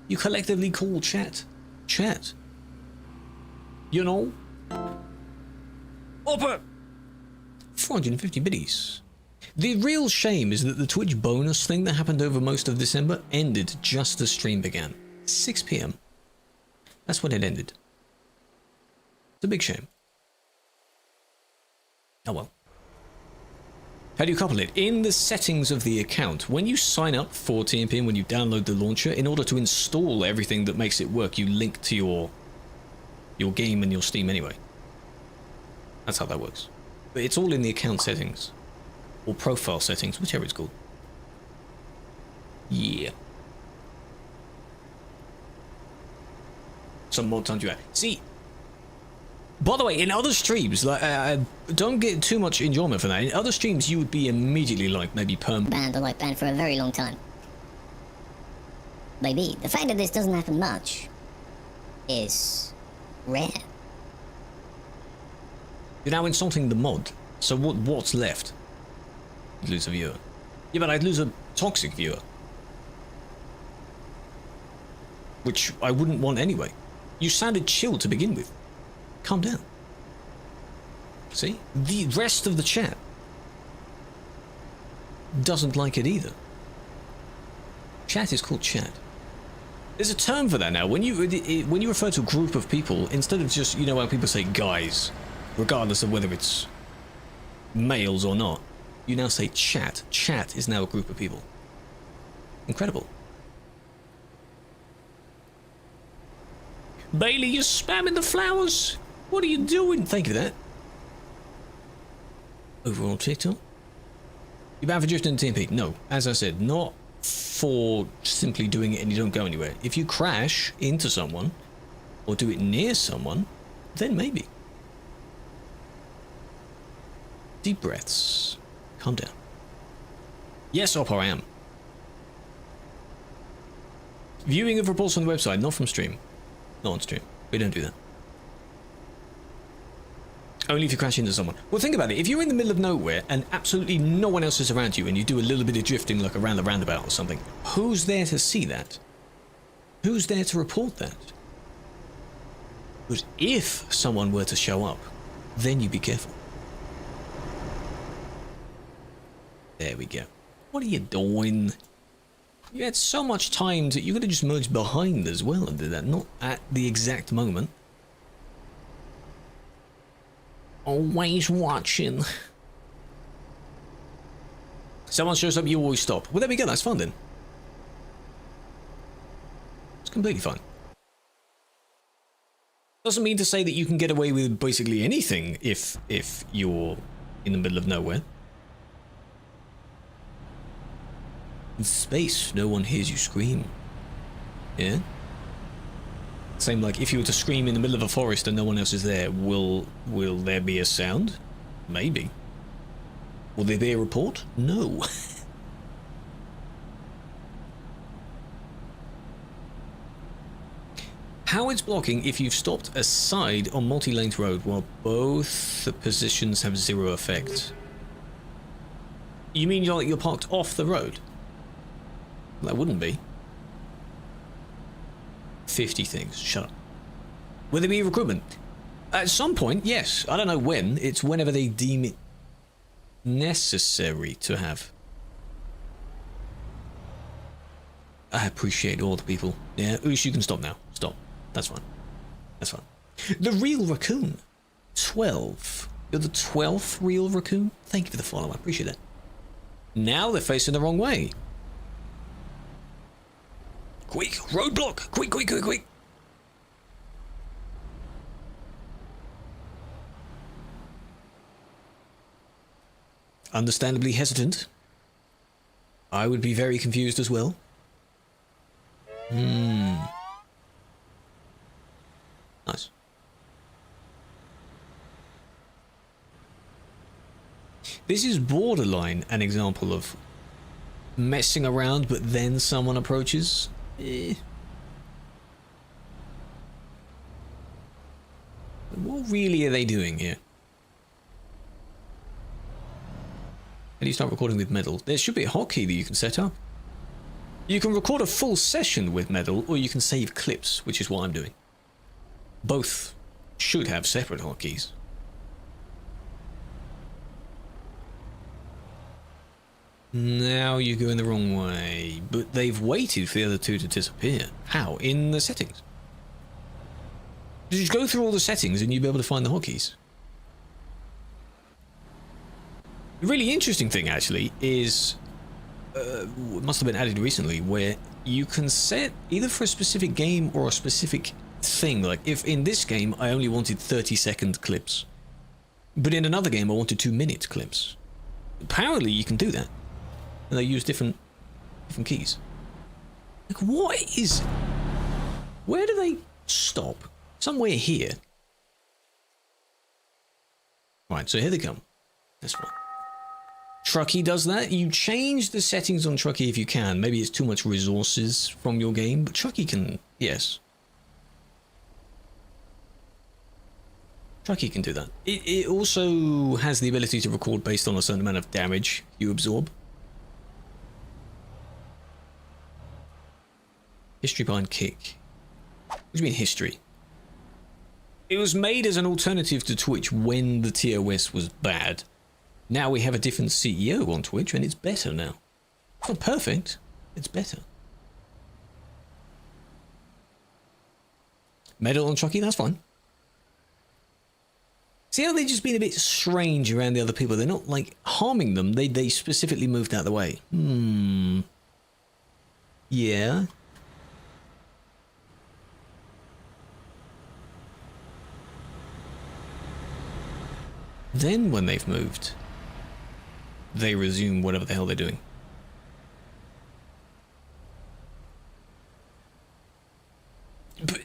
You collectively call chat. Chat. You know? Upper! 450 biddies. The real shame is that the Twitch bonus thing that happened over most of December ended just as stream began. 6 PM. That's when it ended. It's a big shame. Oh well. How do you couple it? In the settings of the account, when you sign up for TMP and when you download the launcher, in order to install everything that makes it work, you link to your game and your Steam anyway. That's how that works. But it's all in the account settings. Or profile settings, whichever it's called. Yeah. Some more time to add. See, by the way, in other streams, like, don't get too much enjoyment for that. In other streams, you would be immediately like maybe banned or like banned for a very long time. Maybe the fact that this doesn't happen much is rare. You're now insulting the mod. So what's left? You'd lose a viewer. Yeah, but I'd lose a toxic viewer. Which I wouldn't want anyway. You sounded chill to begin with. Calm down. See? The rest of the chat doesn't like it either. Chat is called chat. There's a term for that now. When you refer to a group of people, instead of just, you know, how people say guys, regardless of whether it's males or not, you now say chat. Chat is now a group of people. Incredible. Bailey, you're spamming the flowers. What are you doing? Thank you for that. Overall TikTok. You banned for drifting in TMP? No. As I said, not for simply doing it and you don't go anywhere. If you crash into someone or do it near someone, then maybe. Deep breaths. Calm down. Yes, Oppo, I am. Viewing of reports on the website, not from stream. Not on stream. We don't do that. Only if you crash into someone. Well, think about it. If you're in the middle of nowhere and absolutely no one else is around you and you do a little bit of drifting like around the roundabout or something, who's there to see that? Who's there to report that? Because if someone were to show up, then you be careful. There we go. What are you doing? You had so much time that you could have just merged behind as well and did that, not at the exact moment. Always watching. Someone shows up, you always stop. Well, there we go. That's fun then. It's completely fine. Doesn't mean to say that you can get away with basically anything if you're in the middle of nowhere. In space, no one hears you scream. Yeah? Same like if you were to scream in the middle of a forest and no one else is there, will there be a sound? Maybe. Will there be a report? No. How it's blocking if you've stopped aside on multi-laned road while both the positions have zero effect. You mean you're parked off the road? That wouldn't be. 50 things. Shut up. Will there be recruitment? At some point, yes. I don't know when. It's whenever they deem it necessary to have. I appreciate all the people. Yeah, Oosh, you can stop now. Stop. That's fine. That's fine. The Real Raccoon. 12. You're the 12th Real Raccoon? Thank you for the follow. I appreciate that. Now they're facing the wrong way. Quick, roadblock! Quick, quick, quick, quick! Understandably hesitant. I would be very confused as well. Nice. This is borderline an example of messing around but then someone approaches. What really are they doing here? How do you start recording with Medal? There should be a hotkey that you can set up. You can record a full session with Medal, or you can save clips, which is what I'm doing. Both should have separate hotkeys. Now you're going the wrong way, but they've waited for the other two to disappear. How? In the settings. Did you go through all the settings and you'd be able to find the hotkeys? The really interesting thing, actually, is it must have been added recently, where you can set either for a specific game or a specific thing. Like, if in this game I only wanted 30-second clips, but in another game I wanted 2-minute clips. Apparently you can do that. And they use different keys. Like, what is... Where do they stop? Somewhere here. Right, so here they come. That's fine. Truckee does that. You change the settings on Truckee if you can. Maybe it's too much resources from your game, but Truckee can... Yes. Truckee can do that. It also has the ability to record based on a certain amount of damage you absorb. History behind Kick. What do you mean history? It was made as an alternative to Twitch when the TOS was bad. Now we have a different CEO on Twitch and it's better now. It's not perfect, it's better. Medal on Chucky, that's fine. See how they're just being a bit strange around the other people? They're not, like, harming them. They specifically moved out of the way. Yeah. Then when they've moved, they resume whatever the hell they're doing. But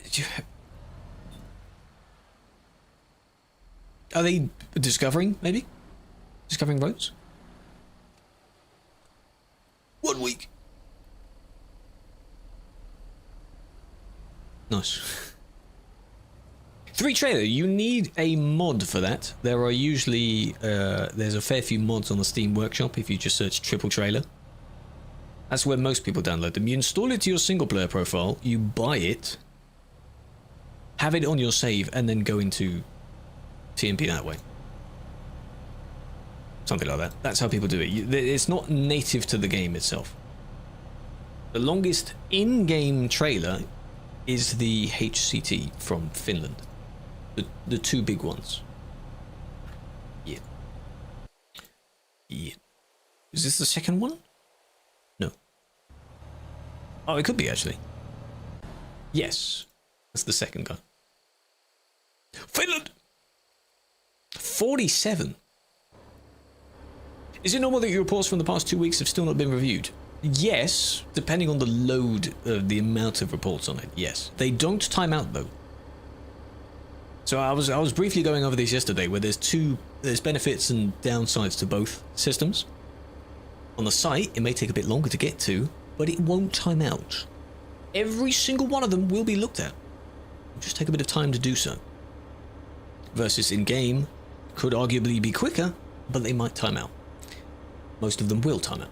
are they discovering, maybe? Discovering roads? 1 week. Nice. 3 trailer, you need a mod for that. There are usually, there's a fair few mods on the Steam Workshop if you just search triple trailer. That's where most people download them. You install it to your single player profile, you buy it, have it on your save, and then go into TMP that way. Something like that. That's how people do it. It's not native to the game itself. The longest in-game trailer is the HCT from Finland. The 2 big ones. Yeah. Yeah. Is this the second one? No. Oh, it could be actually. Yes. That's the second guy. Finland! 47. Is it normal that your reports from the past 2 weeks have still not been reviewed? Yes, depending on the load of the amount of reports on it, yes. They don't time out though. So I was briefly going over this yesterday, where there's benefits and downsides to both systems. On the site, it may take a bit longer to get to, but it won't time out. Every single one of them will be looked at. It'll just take a bit of time to do so. Versus in-game, could arguably be quicker, but they might time out. Most of them will time out.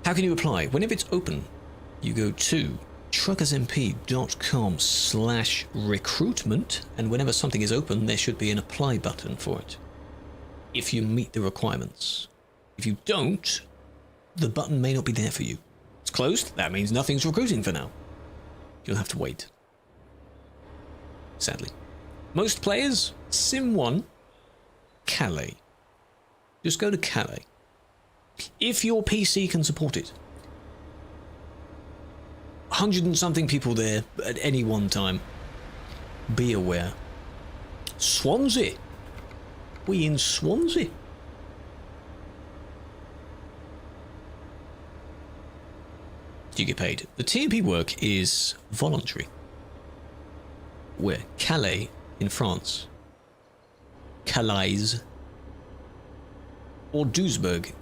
How can you apply? Whenever it's open, you go to TruckersMP.com/recruitment, and whenever something is open, there should be an apply button for it. If you meet the requirements. If you don't, the button may not be there for you. It's closed, that means nothing's recruiting for now. You'll have to wait. Sadly. Most players, Sim 1, Calais. Just go to Calais. If your PC can support it. 100 and something people there at any one time. Be aware. Swansea. We in Swansea. Do you get paid? The TMP work is voluntary. Where? Calais in France. Calais. Or Duisburg.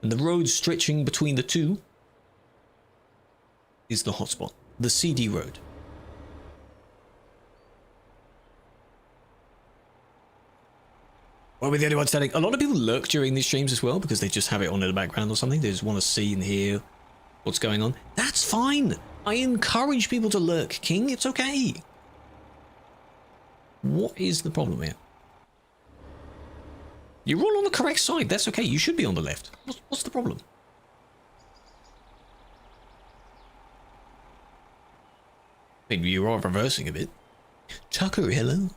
And the road stretching between the two is the hotspot. The CD road. Well, we're the only ones telling. A lot of people lurk during these streams as well because they just have it on in the background or something. They just want to see and hear what's going on. That's fine. I encourage people to lurk, King. It's okay. What is the problem here? You're all on the correct side. That's okay. You should be on the left. What's the problem? Maybe you are reversing a bit. Tucker, hello.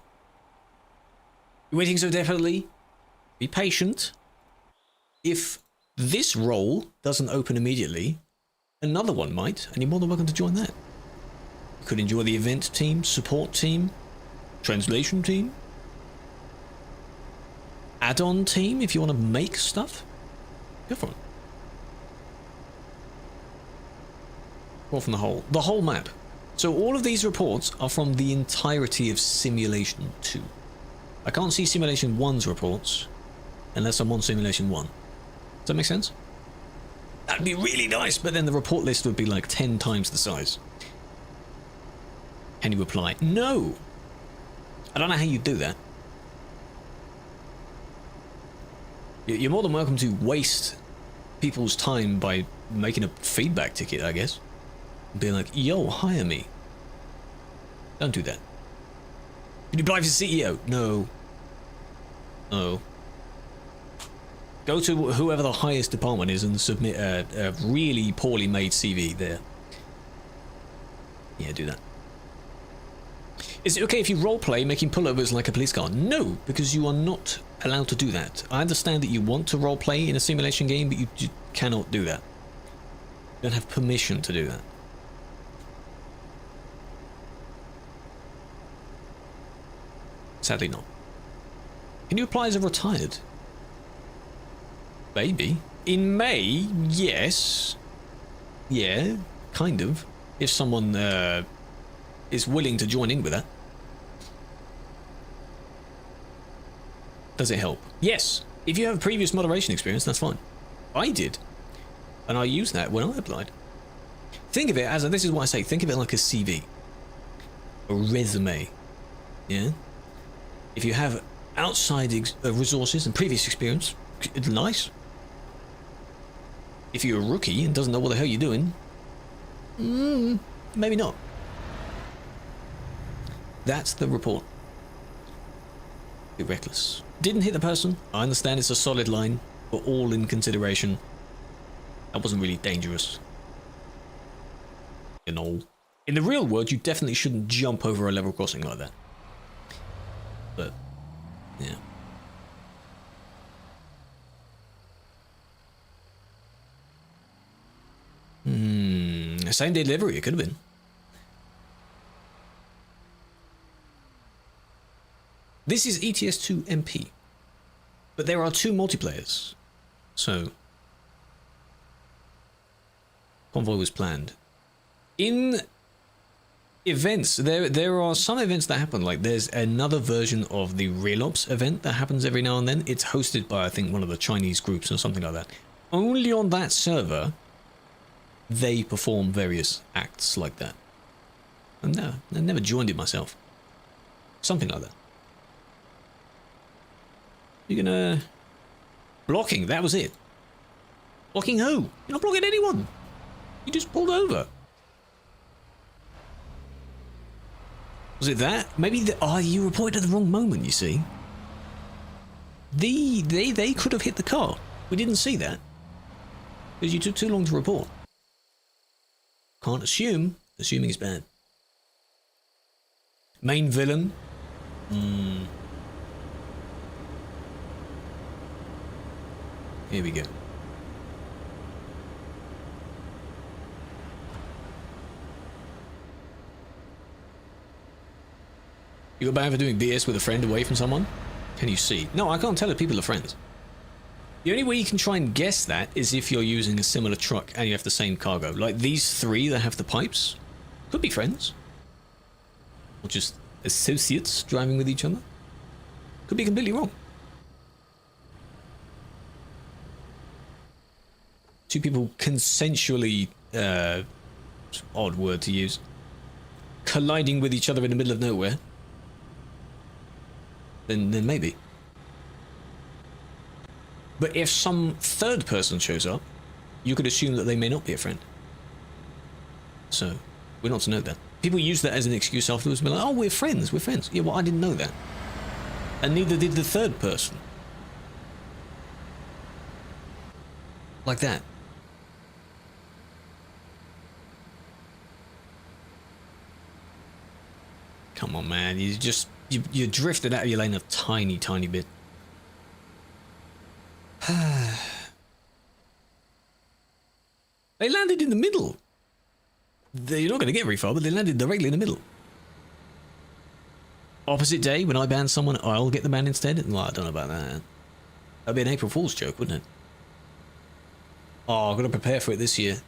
You're waiting so definitely. Be patient. If this role doesn't open immediately, another one might, and you're more than welcome to join that. You could enjoy the event team, support team, translation team, add-on team if you want to make stuff. Go for it. Or from the whole map. So all of these reports are from the entirety of Simulation 2. I can't see Simulation 1's reports unless I'm on Simulation 1. Does that make sense? That'd be really nice, but then the report list would be like 10 times the size. Can you apply? No! I don't know how you do that. You're more than welcome to waste people's time by making a feedback ticket, I guess. Being like, yo, hire me. Don't do that. Can you apply for CEO? No. No. Go to whoever the highest department is and submit a really poorly made CV there. Yeah, do that. Is it okay if you roleplay making pullovers like a police car? No, because you are not allowed to do that. I understand that you want to roleplay in a simulation game, but you cannot do that. You don't have permission to do that. Sadly not. Can you apply as a retired? Maybe. In May, yes. Yeah, kind of. If someone is willing to join in with that. Does it help? Yes. If you have previous moderation experience, that's fine. I did. And I used that when I applied. Think of it as, this is what I say, think of it like a CV. A resume. Yeah? If you have outside resources and previous experience, it's nice. If you're a rookie and doesn't know what the hell you're doing, maybe not. That's the report. Bit reckless. Didn't hit the person. I understand it's a solid line, but all in consideration. That wasn't really dangerous. You know. In the real world, you definitely shouldn't jump over a level crossing like that. But, yeah. Same day delivery, it could have been. This is ETS2 MP. But there are 2 multiplayers. So, convoy was planned. In events, there are some events that happen, like there's another version of the RheosDarkmoon event that happens every now and then. It's hosted by, I think, one of the Chinese groups or something like that. Only on that server, they perform various acts like that. And no, I never joined it myself. Something like that. You're gonna... Blocking, that was it. Blocking who? You're not blocking anyone. You just pulled over. Was it that? Maybe you reported at the wrong moment, you see. They could have hit the car. We didn't see that. Because you took too long to report. Can't assume. Assuming is bad. Main villain. Here we go. You got banned for doing BS with a friend away from someone? Can you see? No, I can't tell if people are friends. The only way you can try and guess that is if you're using a similar truck and you have the same cargo. Like these 3 that have the pipes could be friends. Or just associates driving with each other. Could be completely wrong. 2 people consensually, odd word to use, colliding with each other in the middle of nowhere. Then maybe. But if some third person shows up, you could assume that they may not be a friend. So, we're not to know that. People use that as an excuse afterwards, be like, oh, we're friends. Yeah, well, I didn't know that. And neither did the third person. Like that. Come on, man. You drifted out of your lane a tiny, tiny bit. They landed in the middle. You're not going to get very far, but they landed directly in the middle. Opposite day, when I ban someone, I'll get the ban instead? Well, I don't know about that. That'd be an April Fool's joke, wouldn't it? Oh, I've got to prepare for it this year.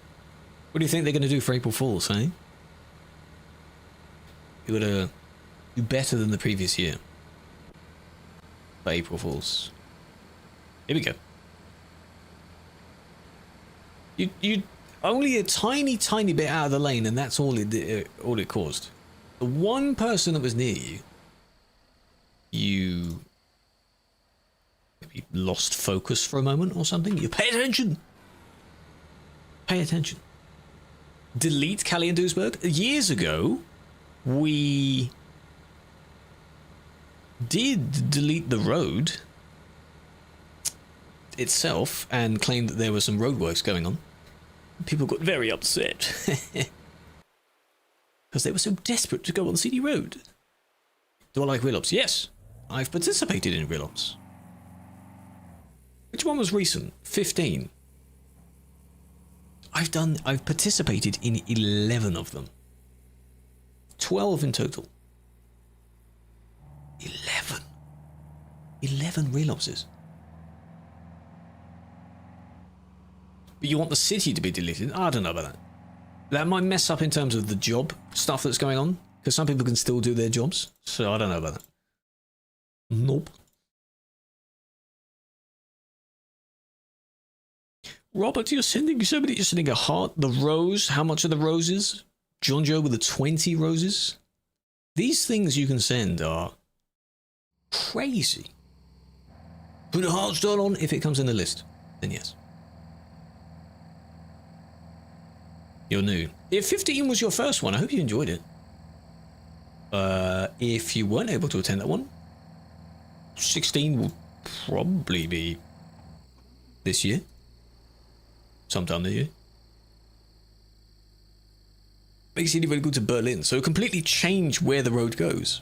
What do you think they're going to do for April Fool's, eh? You got to do better than the previous year. For April Fool's. Here we go. You only a tiny, tiny bit out of the lane, and that's all it caused. The one person that was near you, you maybe lost focus for a moment or something. You pay attention. Pay attention. Delete Calais and Duisburg. Years ago, we did delete the road itself and claimed that there were some roadworks going on. People got very upset. Because they were so desperate to go on CD Road. Do I like Relops? Yes. I've participated in Relops. Which one was recent? 15. I've participated in 11 of them. 12 in total. 11. 11 Relopses. But you want the city to be deleted? I don't know about that. That might mess up in terms of the job stuff that's going on. Because some people can still do their jobs. So I don't know about that. Nope. Robert, you're sending somebody. You're sending a heart. The rose. How much are the roses? John Joe with the 20 roses. These things you can send are crazy. Put a heart stone on if it comes in the list. Then yes. You're new. If 15 was your first one, I hope you enjoyed it. If you weren't able to attend that one, 16 will probably be this year. Sometime this year. Makes it very good to Berlin, so completely change where the road goes.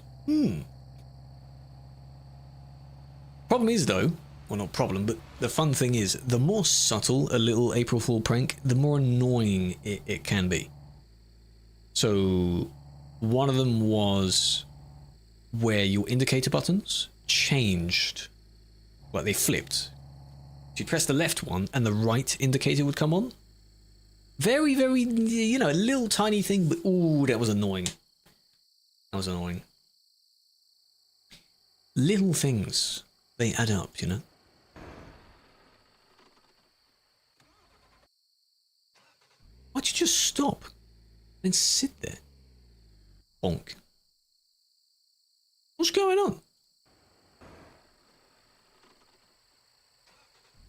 Problem is though, well not problem, but the fun thing is, the more subtle a little April Fool prank, the more annoying it can be. So one of them was where your indicator buttons changed, well they flipped. You press the left one and the right indicator would come on. Very, very, you know, a little tiny thing, but ooh, that was annoying. That was annoying. Little things, they add up, you know. Why'd you just stop and sit there? Bonk. What's going on?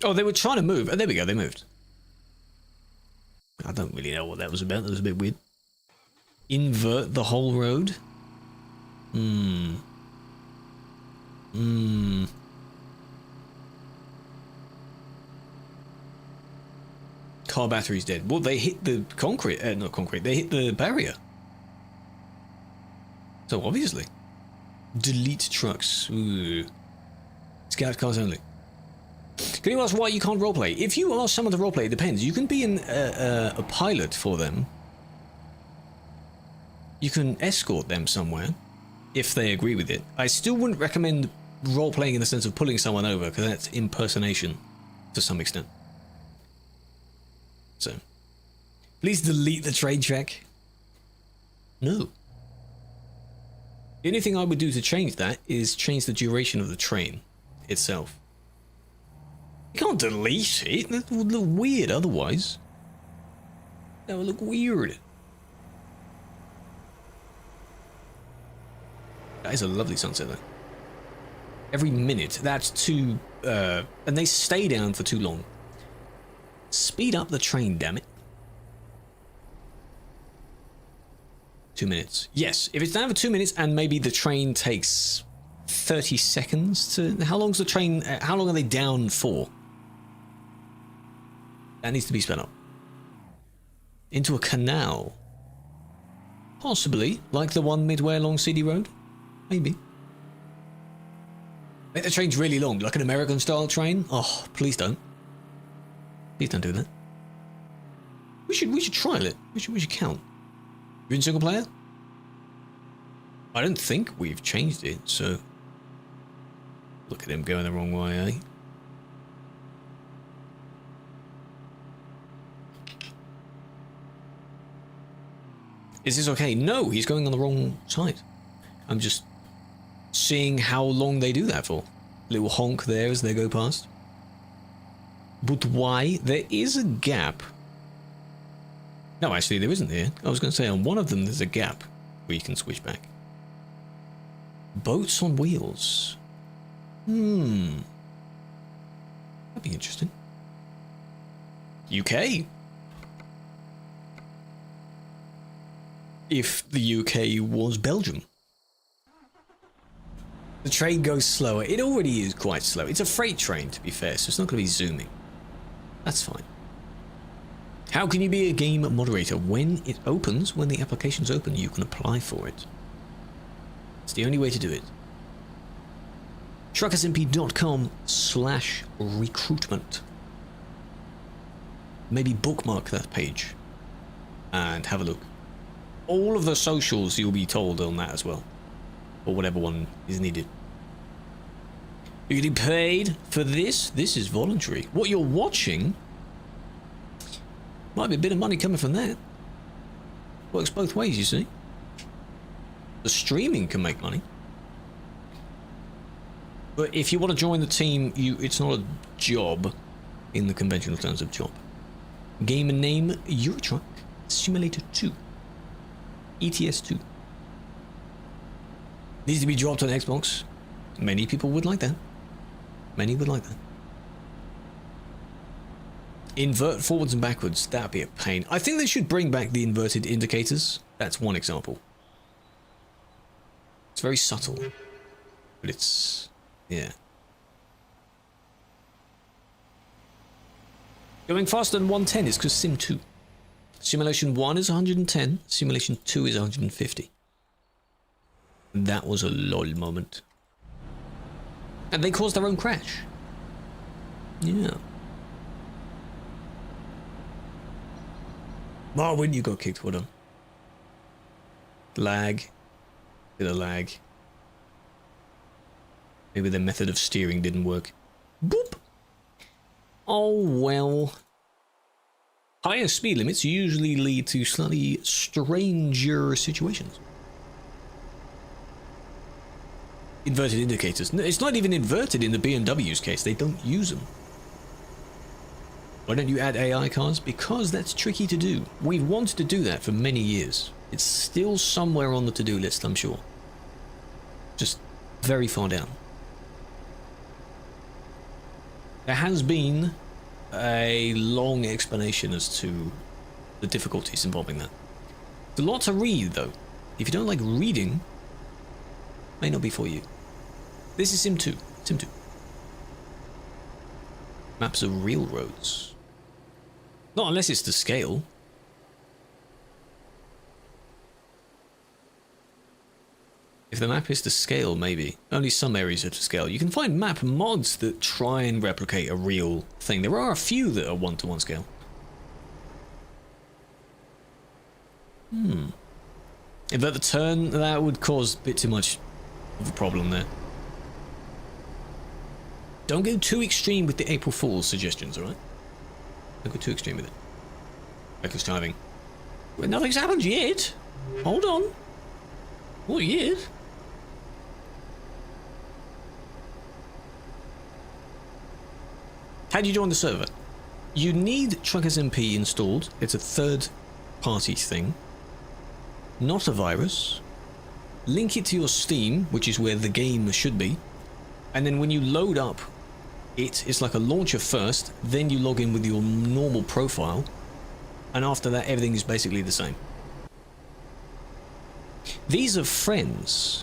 Oh, they were trying to move. Oh, there we go, they moved. I don't really know what that was about. That was a bit weird. Invert the whole road? Car battery's dead. Well, they hit the concrete. Not concrete. They hit the barrier. So, obviously. Delete trucks. Ooh. Scout cars only. Can you ask why you can't roleplay? If you ask someone to roleplay, it depends. You can be a pilot for them. You can escort them somewhere, if they agree with it. I still wouldn't recommend roleplaying in the sense of pulling someone over, because that's impersonation to some extent. So, please delete the train track. No. The only thing I would do to change that is change the duration of the train itself. You can't delete it. That would look weird otherwise. That would look weird. That is a lovely sunset though. Every minute, that's too... and they stay down for too long. Speed up the train, damn it. 2 minutes. Yes, if it's down for 2 minutes and maybe the train takes 30 seconds to... How long's the train... How long are they down for? That needs to be sped up. Into a canal. Possibly, like the one midway along CD Road. Maybe. Make the trains really long, like an American style train. Oh, please don't. Please don't do that. We should trial it. We should count. You're in single player? I don't think we've changed it, so... Look at him going the wrong way, eh? Is this okay? No, he's going on the wrong side. I'm just seeing how long they do that for. Little honk there as they go past. But why? There is a gap. No, actually there isn't here. I was going to say on one of them there's a gap where you can switch back. Boats on wheels. That'd be interesting. UK. If the UK was Belgium. The train goes slower. It already is quite slow. It's a freight train, to be fair, so it's not going to be zooming. That's fine. How can you be a game moderator? When it opens, when the application's open, you can apply for it. It's the only way to do it. TruckersMP.com/recruitment. Maybe bookmark that page and have a look. All of the socials you'll be told on that as well, or whatever one is needed. You're getting paid for this? This is voluntary. What you're watching, might be a bit of money coming from that. Works both ways, you see. The streaming can make money. But if you want to join the team, it's not a job in the conventional terms of job. Game and name, Euro Truck Simulator 2. ETS 2. Needs to be dropped on Xbox. Many people would like that. Many would like that. Invert forwards and backwards. That'd be a pain. I think they should bring back the inverted indicators. That's one example. It's very subtle. But it's... yeah. Going faster than 110 is because Sim 2. Simulation 1 is 110. Simulation 2 is 150. That was a lol moment. And they caused their own crash. Yeah. Oh, when you got kicked, well done. Lag. Bit of lag. Maybe their method of steering didn't work. Boop. Oh, well. Higher speed limits usually lead to slightly stranger situations. Inverted indicators. No, it's not even inverted in the BMW's case. They don't use them. Why don't you add AI cars? Because that's tricky to do. We've wanted to do that for many years. It's still somewhere on the to-do list, I'm sure. Just very far down. There has been a long explanation as to the difficulties involving that. It's a lot to read, though. If you don't like reading, may not be for you. This is Sim 2. Sim 2. Maps of real roads. Not unless it's to scale. If the map is to scale, maybe. Only some areas are to scale. You can find map mods that try and replicate a real thing. There are a few that are one-to-one scale. If at the turn, that would cause a bit too much of a problem there. Don't go too extreme with the April Fool's suggestions, alright? Don't go too extreme with it. Reckless driving. Well, nothing's happened yet. Hold on. Not yet. How do you join the server? You need TruckersMP installed. It's a third-party thing. Not a virus. Link it to your Steam, which is where the game should be. And then when you load up, it's like a launcher first, then you log in with your normal profile, and after that everything is basically the same. These are friends.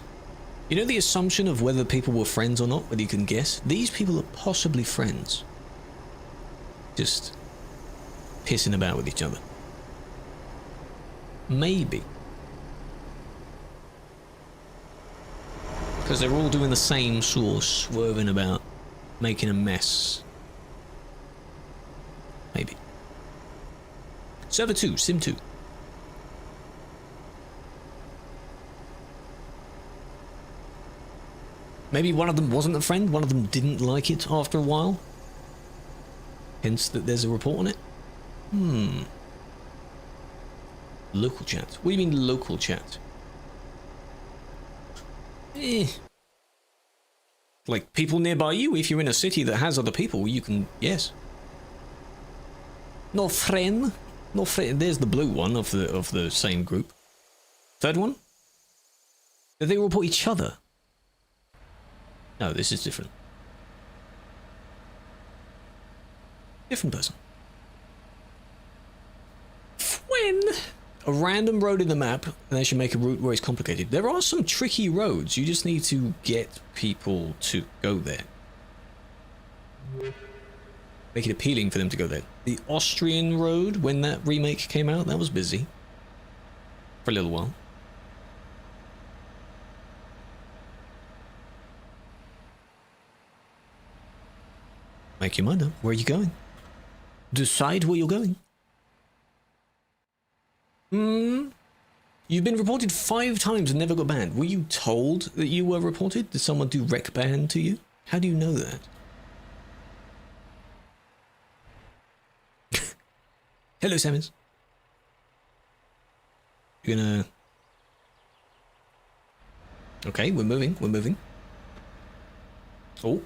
You know the assumption of whether people were friends or not, whether you can guess? These people are possibly friends. Just pissing about with each other. Maybe. Because they're all doing the same sort of swerving about, making a mess. Maybe. Server 2, Sim 2. Maybe one of them wasn't a friend, one of them didn't like it after a while. Hence that there's a report on it. Local chat. What do you mean local chat? Like people nearby you. If you're in a city that has other people, you can, yes. No friend. No friend. There's the blue one of the same group. Third one? Do they report each other? No, this is different. Different person. When a random road in the map, and they should make a route where it's complicated. There are some tricky roads. You just need to get people to go there. make it appealing for them to go there. The Austrian road, when that remake came out, that was busy. For a little while. Make your mind up. Where are you going? Decide where you're going. You've been reported 5 times and never got banned. Were you told that you were reported? Did someone do rec ban to you? How do you know that? Hello, Samus. You're gonna... Okay, we're moving, we're moving. Oh.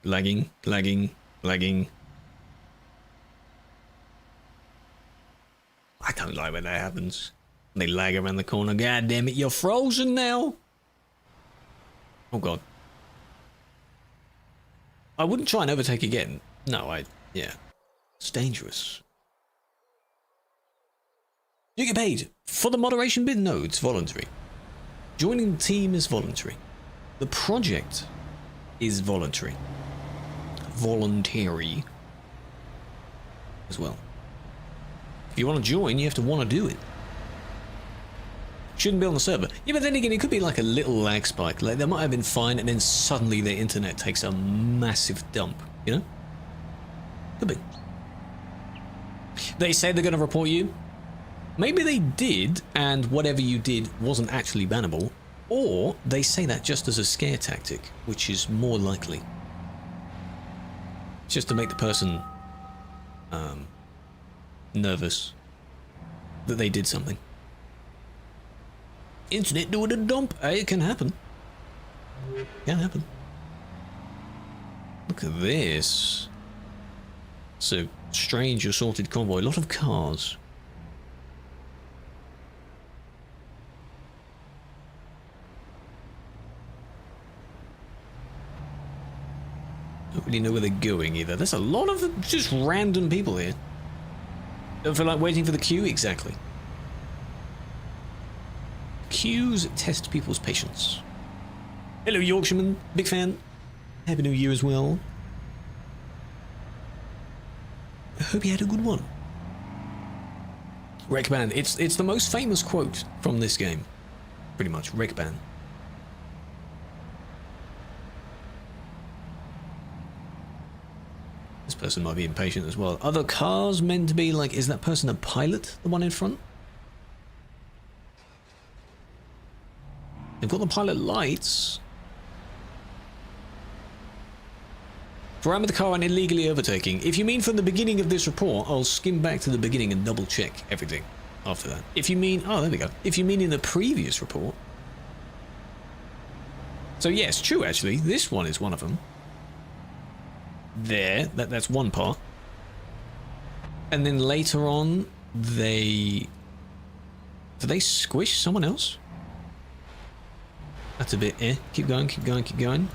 Lagging, lagging, lagging. I don't like when that happens. They lag around the corner. God damn it, you're frozen now. Oh god. I wouldn't try and overtake again. No, yeah. It's dangerous. You get paid for the moderation bid? No, it's voluntary. Joining the team is voluntary. The project is voluntary. Voluntary as well. If you want to join, you have to want to do it. Shouldn't be on the server. Yeah, but then again, it could be like a little lag spike. Like, they might have been fine, and then suddenly their internet takes a massive dump, you know? Could be. They say they're going to report you. Maybe they did, and whatever you did wasn't actually bannable. Or they say that just as a scare tactic, which is more likely. Just to make the person nervous that they did something. Internet doing a dump. It can happen. Can happen. Look at this. So strange assorted convoy. A lot of cars. Don't really know where they're going either. There's a lot of just random people here. Don't feel like waiting for the queue? Exactly. Queues test people's patience. Hello, Yorkshireman. Big fan. Happy New Year as well. I hope you had a good one. Rec ban. It's the most famous quote from this game. Pretty much. Rec ban. This person might be impatient as well. Are the cars meant to be like, is that person a pilot? The one in front? They've got the pilot lights. Ram the car and illegally overtaking. If you mean from the beginning of this report, I'll skim back to the beginning and double check everything after that. If you mean, oh, there we go. If you mean in the previous report. So yes, true actually. This one is one of them. There, that's one part. And then later on, did they squish someone else? That's a bit Keep going, keep going, keep going.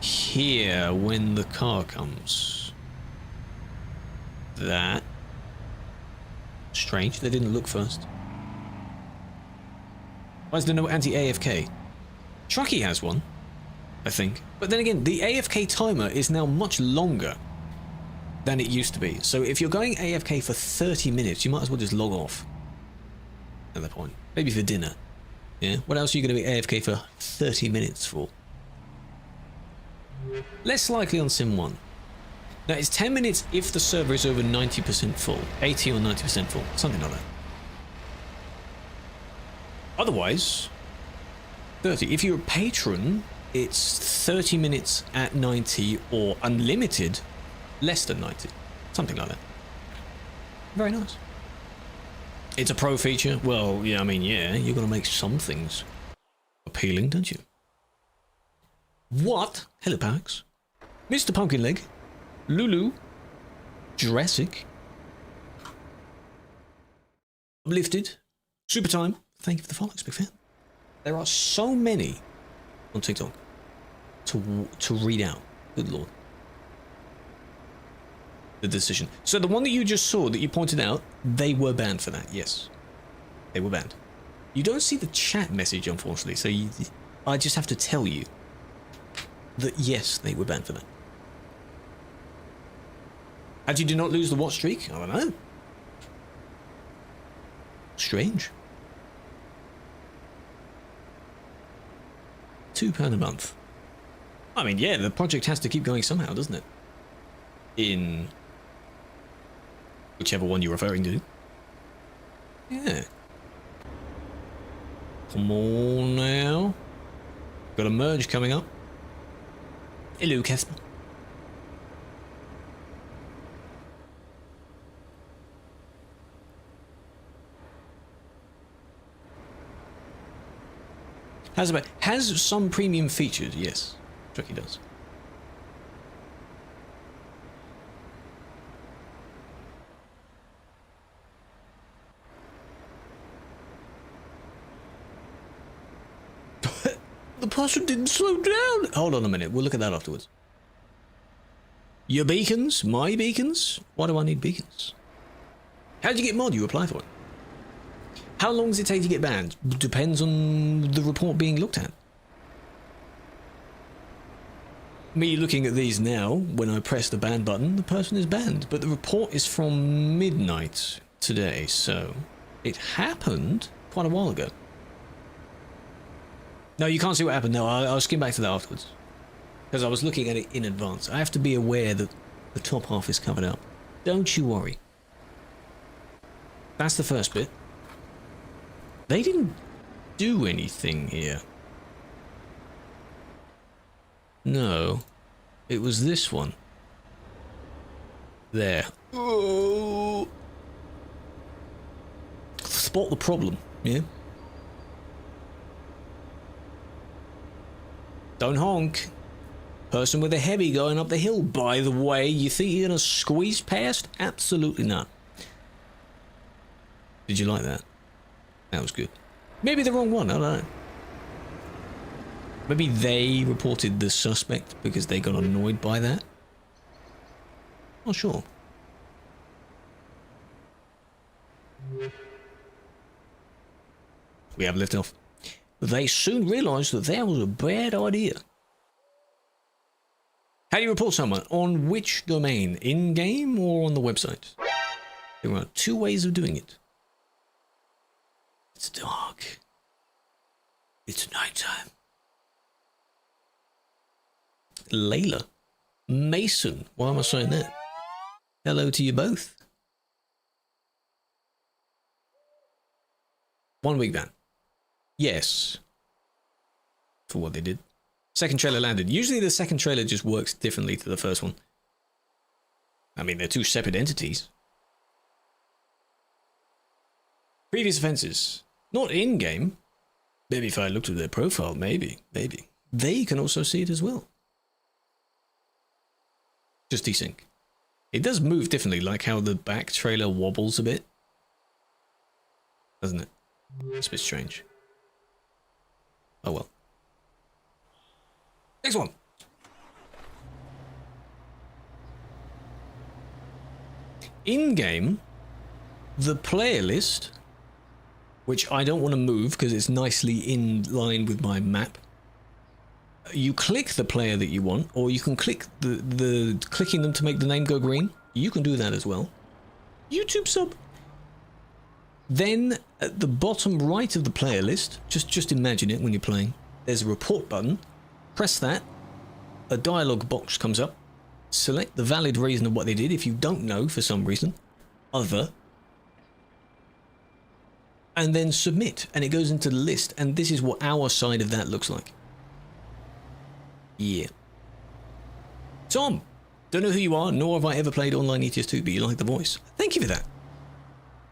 Here, when the car comes. That. Strange, they didn't look first. Why is there no anti-AFK? Trucky has one, I think. But then again, the AFK timer is now much longer than it used to be. So if you're going AFK for 30 minutes, you might as well just log off at that point. Maybe for dinner. Yeah, what else are you going to be AFK for 30 minutes for? Less likely on Sim 1. Now, it's 10 minutes if the server is over 90% full. 80 or 90% full. Something like that. Otherwise, 30. If you're a patron, it's 30 minutes at 90 or unlimited, less than 90. Something like that. Very nice. It's a pro feature. Well, yeah, I mean, yeah, you've got to make some things appealing, don't you? What? Hello, Pax. Mr. Pumpkinleg. Lulu. Jurassic. Uplifted. Super Time. Thank you for the follows, big fan. There are so many on TikTok to read out. Good lord. The decision. So the one that you just saw, that you pointed out, they were banned for that, yes. They were banned. You don't see the chat message, unfortunately, so I just have to tell you that yes, they were banned for that. How did you not lose the watch streak? I don't know. Strange. £2 a month. I mean, yeah, the project has to keep going somehow, doesn't it? In whichever one you're referring to. Yeah. Come on now. Got a merge coming up. Hello, Casper. Has some premium features? Yes, Trucky does. The person didn't slow down. Hold on a minute. We'll look at that afterwards. Your beacons? My beacons? Why do I need beacons? How did you get mod? You apply for it. How long does it take to get banned? Depends on the report being looked at. Me looking at these now, when I press the ban button, the person is banned. But the report is from midnight today, so it happened quite a while ago. No, you can't see what happened. No, I'll skim back to that afterwards. Because I was looking at it in advance. I have to be aware that the top half is covered up. Don't you worry. That's the first bit. They didn't do anything here. No. It was this one. There. Oh. Spot the problem, yeah? Don't honk. Person with a heavy going up the hill. By the way, you think you're gonna squeeze past? Absolutely not. Did you like that? That was good. Maybe the wrong one, I don't know. Maybe they reported the suspect because they got annoyed by that. Not sure. We have left off. They soon realised that that was a bad idea. How do you report someone? On which domain? In-game or on the website? There are two ways of doing it. It's dark. It's nighttime. Layla. Mason. Why am I saying that? Hello to you both. 1 week ban. Yes. For what they did. Second trailer landed. Usually the second trailer just works differently to the first one. I mean, they're two separate entities. Previous offenses. Not in-game. Maybe if I looked at their profile, maybe. They can also see it as well. Just desync. It does move differently, like how the back trailer wobbles a bit. Doesn't it? It's a bit strange. Oh well. Next one. In-game, the player list, which I don't want to move because it's nicely in line with my map. You click the player that you want, or you can click the clicking them to make the name go green. You can do that as well. YouTube sub. Then at the bottom right of the player list, just imagine it when you're playing. There's a report button. Press that. A dialog box comes up. Select the valid reason of what they did if you don't know for some reason. Other. And then submit. And it goes into the list. And this is what our side of that looks like. Yeah. Tom, don't know who you are, nor have I ever played online ETS2, but you like the voice. Thank you for that.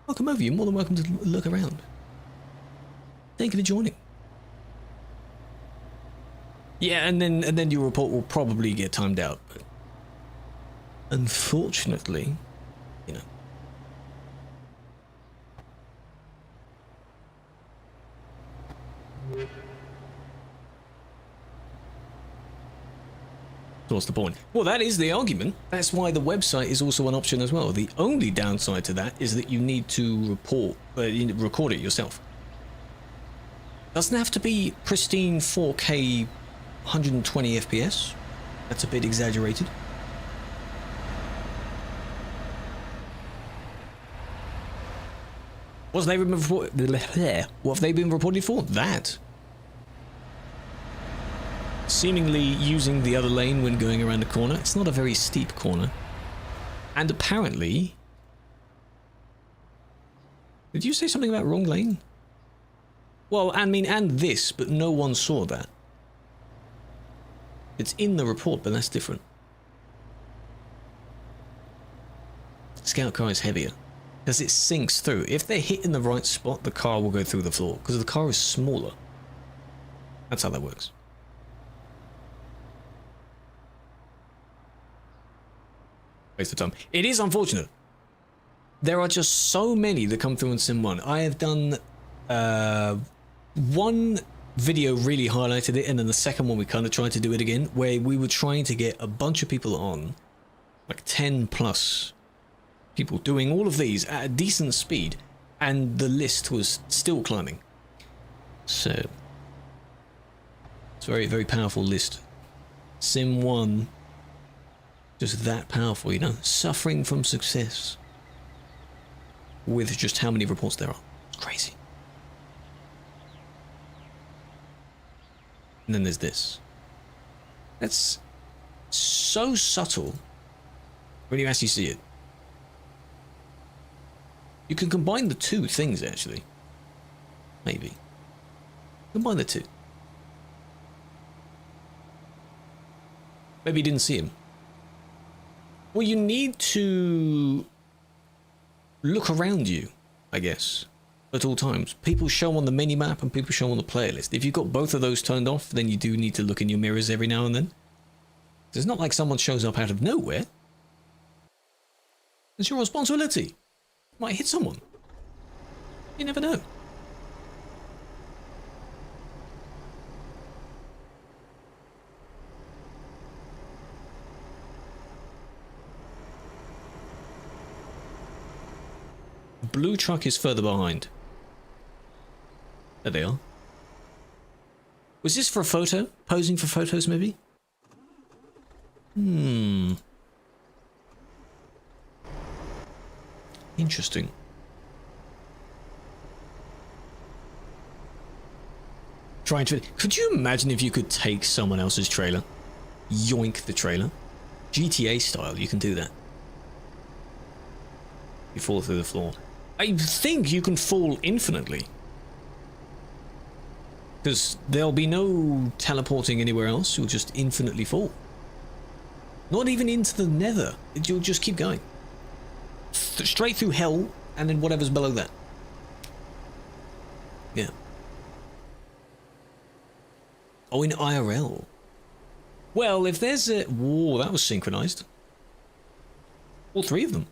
I'll come over. You're more than welcome to look around. Thank you for joining. Yeah, and then your report will probably get timed out. But unfortunately, you know. So what's the point? Well, that is the argument. That's why the website is also an option as well. The only downside to that is that you need to record it yourself. Doesn't have to be pristine 4K 120 FPS. That's a bit exaggerated. What have they been reported for? That. Seemingly using the other lane when going around a corner. It's not a very steep corner. And apparently... Did you say something about wrong lane? Well, I mean, and this, but no one saw that. It's in the report, but that's different. Scout car is heavier. Because it sinks through. If they're hit in the right spot, the car will go through the floor. Because the car is smaller. That's how that works. Waste of time. It is unfortunate. There are just so many that come through in Sim 1. I have done one video really highlighted it, and then the second one we kind of tried to do it again, where we were trying to get a bunch of people on, like 10 plus people doing all of these at a decent speed, and the list was still climbing. So it's a very, very powerful list. Sim 1, just that powerful, you know, suffering from success with just how many reports there are. It's crazy. And then there's this. That's so subtle when you actually see it. You can combine the two things, actually. Maybe. Combine the two. Maybe you didn't see him. Well, you need to look around you, I guess, at all times. People show on the minimap and people show on the player list. If you've got both of those turned off, then you do need to look in your mirrors every now and then. It's not like someone shows up out of nowhere. It's your responsibility. Might hit someone. You never know. Blue truck is further behind. There they are. Was this for a photo? Posing for photos, maybe? Interesting. Trying to... Could you imagine if you could take someone else's trailer? Yoink the trailer? GTA style, you can do that. You fall through the floor. I think you can fall infinitely. Because there'll be no teleporting anywhere else, you'll just infinitely fall. Not even into the nether, you'll just keep going. Straight through hell, and then whatever's below that. Yeah. Oh, in IRL. Well, if there's a... Whoa, that was synchronized. All three of them.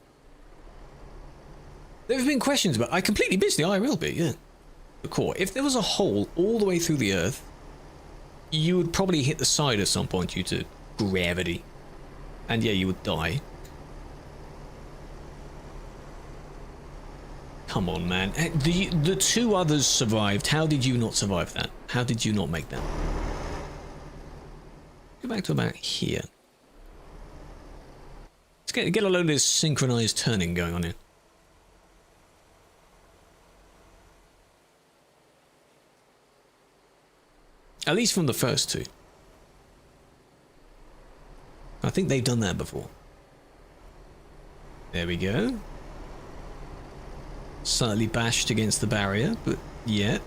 There have been questions about... I completely missed the IRL bit, yeah. The core. If there was a hole all the way through the earth, you would probably hit the side at some point due to gravity. And yeah, you would die. Come on, man. The two others survived. How did you not survive that? How did you not make that? Go back to about here. Let's get a load of this synchronized turning going on here. At least from the first two. I think they've done that before. There we go. Slightly bashed against the barrier, but yeah.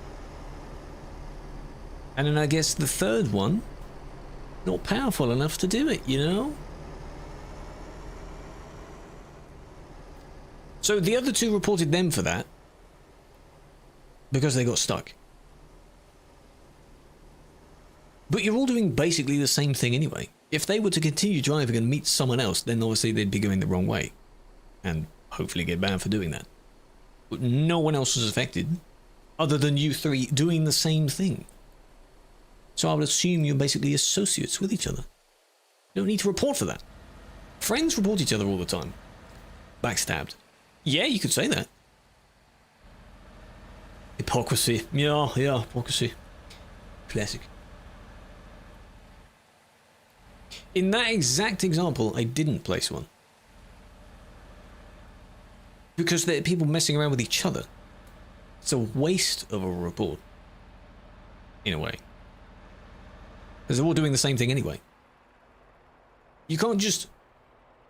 And then I guess the third one, not powerful enough to do it, you know? So the other two reported them for that because they got stuck. But you're all doing basically the same thing anyway. If they were to continue driving and meet someone else, then obviously they'd be going the wrong way. And hopefully get banned for doing that. But no one else was affected, other than you three doing the same thing. So I would assume you're basically associates with each other. You don't need to report for that. Friends report each other all the time. Backstabbed. Yeah, you could say that. Hypocrisy. Yeah, hypocrisy. Classic. In that exact example, I didn't place one. Because there are people messing around with each other. It's a waste of a report. In a way. Because they're all doing the same thing anyway. You can't just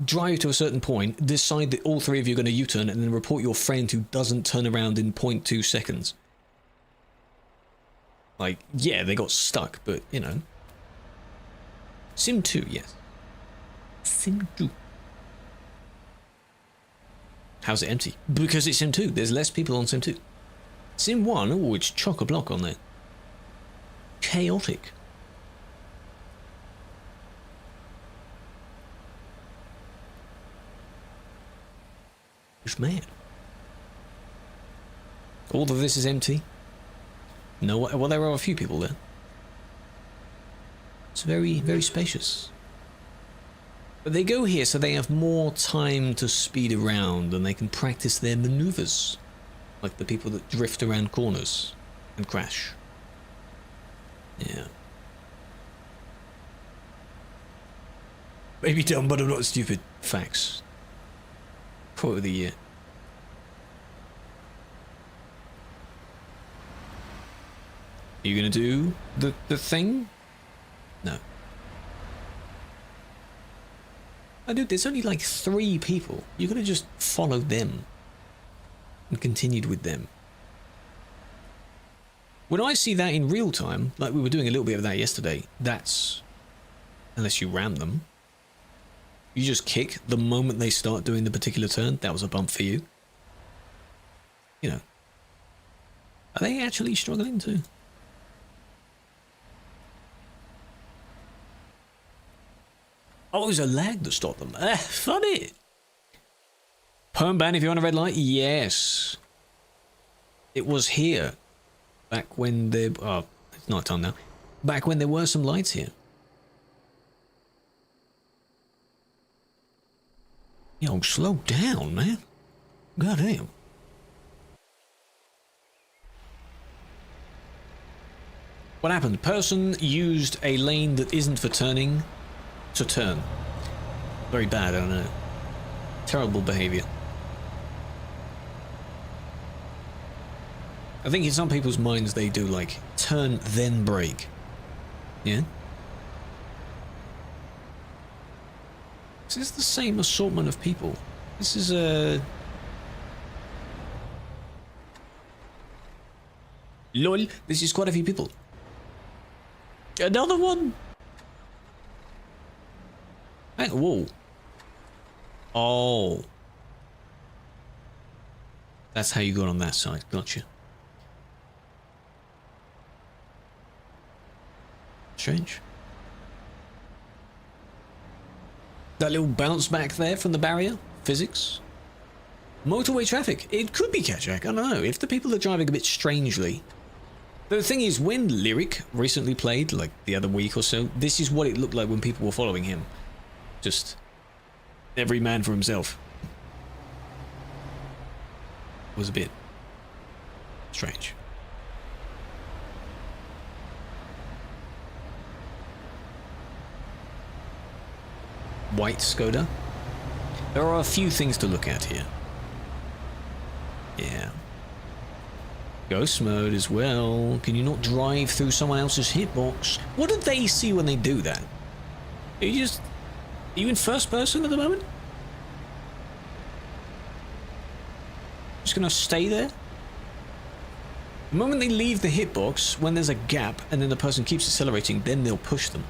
drive to a certain point, decide that all three of you are going to U-turn, and then report your friend who doesn't turn around in 0.2 seconds. Like, yeah, they got stuck, but, you know. Sim 2, yes. Sim 2. How's it empty? Because it's Sim 2. There's less people on Sim 2. Sim 1, oh, it's chock-a-block on there. Chaotic. It's mad. All of this is empty. No, well, there are a few people there. It's very, very spacious. But they go here so they have more time to speed around and they can practice their maneuvers. Like the people that drift around corners and crash. Yeah. Maybe dumb, but I'm not stupid. Facts. Quote of the year. Are you gonna do the thing? No. Oh, dude, there's only like 3 people. You could have just followed them and continued with them. When I see that in real time, like we were doing a little bit of that yesterday, that's, unless you ram them, you just kick the moment they start doing the particular turn. That was a bump for you. You know. Are they actually struggling too? Oh, it was a lag that stopped them. Funny. Perm ban if you're on a red light? Yes. It was here. Back when there... Oh, it's night time now. Back when there were some lights here. Yo, slow down, man. Goddamn. What happened? Person used a lane that isn't for turning to turn. Very bad, I don't know. Terrible behavior. I think in some people's minds they do like turn then brake. Yeah? This is the same assortment of people. This is a... LOL, this is quite a few people. Another one! Hey, whoa. Oh. That's how you got on that side, gotcha. Strange. That little bounce back there from the barrier? Physics? Motorway traffic. It could be Catjack, I don't know. If the people are driving a bit strangely. The thing is, when Lyric recently played, like the other week or so, this is what it looked like when people were following him. Just every man for himself. It was a bit strange. White Skoda. There are a few things to look at here. Yeah. Ghost mode as well. Can you not drive through someone else's hitbox? What do they see when they do that? Are you in first person at the moment? Just gonna stay there? The moment they leave the hitbox, when there's a gap and then the person keeps accelerating, then they'll push them.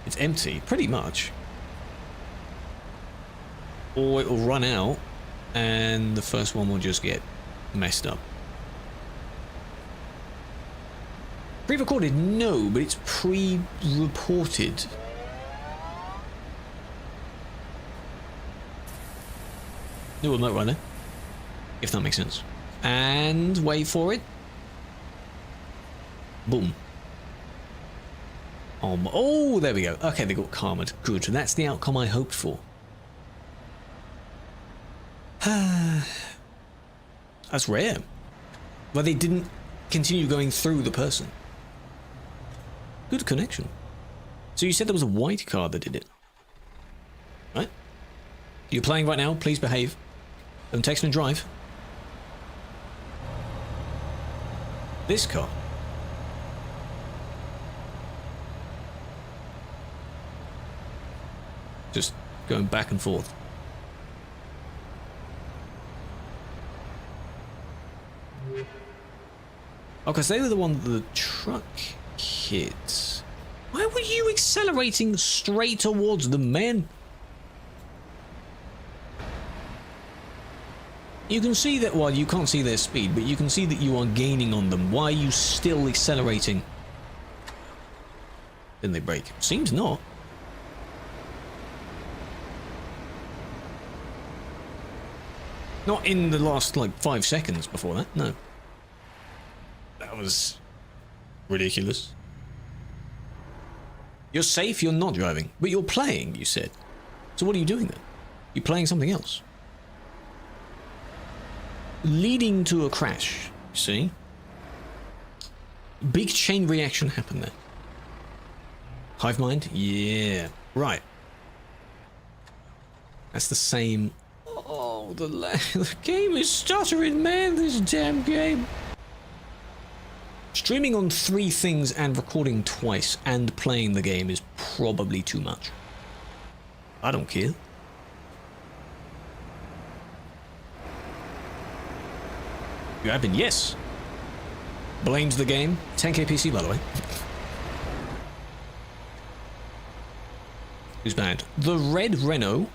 It's empty, pretty much. Or it will run out and the first one will just get messed up. Pre-recorded? No, but it's pre-reported. New remote runner, if that makes sense. And wait for it. Boom. Oh, there we go. Okay, they got karmaed. Good. That's the outcome I hoped for. That's rare. Well, they didn't continue going through the person. Good connection. So you said there was a white car that did it, right? You're playing right now. Please behave. Don't text and drive. This car. Just going back and forth. Oh, because they were the one that the truck hit. Why were you accelerating straight towards them, man? You can see that, well, you can't see their speed, but you can see that you are gaining on them. Why are you still accelerating? Didn't they brake? Seems not. Not in the last, like, 5 seconds before that, no. That was ridiculous. You're safe, you're not driving. But you're playing, you said. So what are you doing then? You're playing something else. Leading to a crash, you see? Big chain reaction happened there. Hive mind? Yeah. Right. That's the same... Oh, the game is stuttering, man, this damn game. Streaming on 3 things and recording twice and playing the game is probably too much. I don't care. You have been, yes. Blames the game. 10k PC, by the way. Who's banned? The red Renault.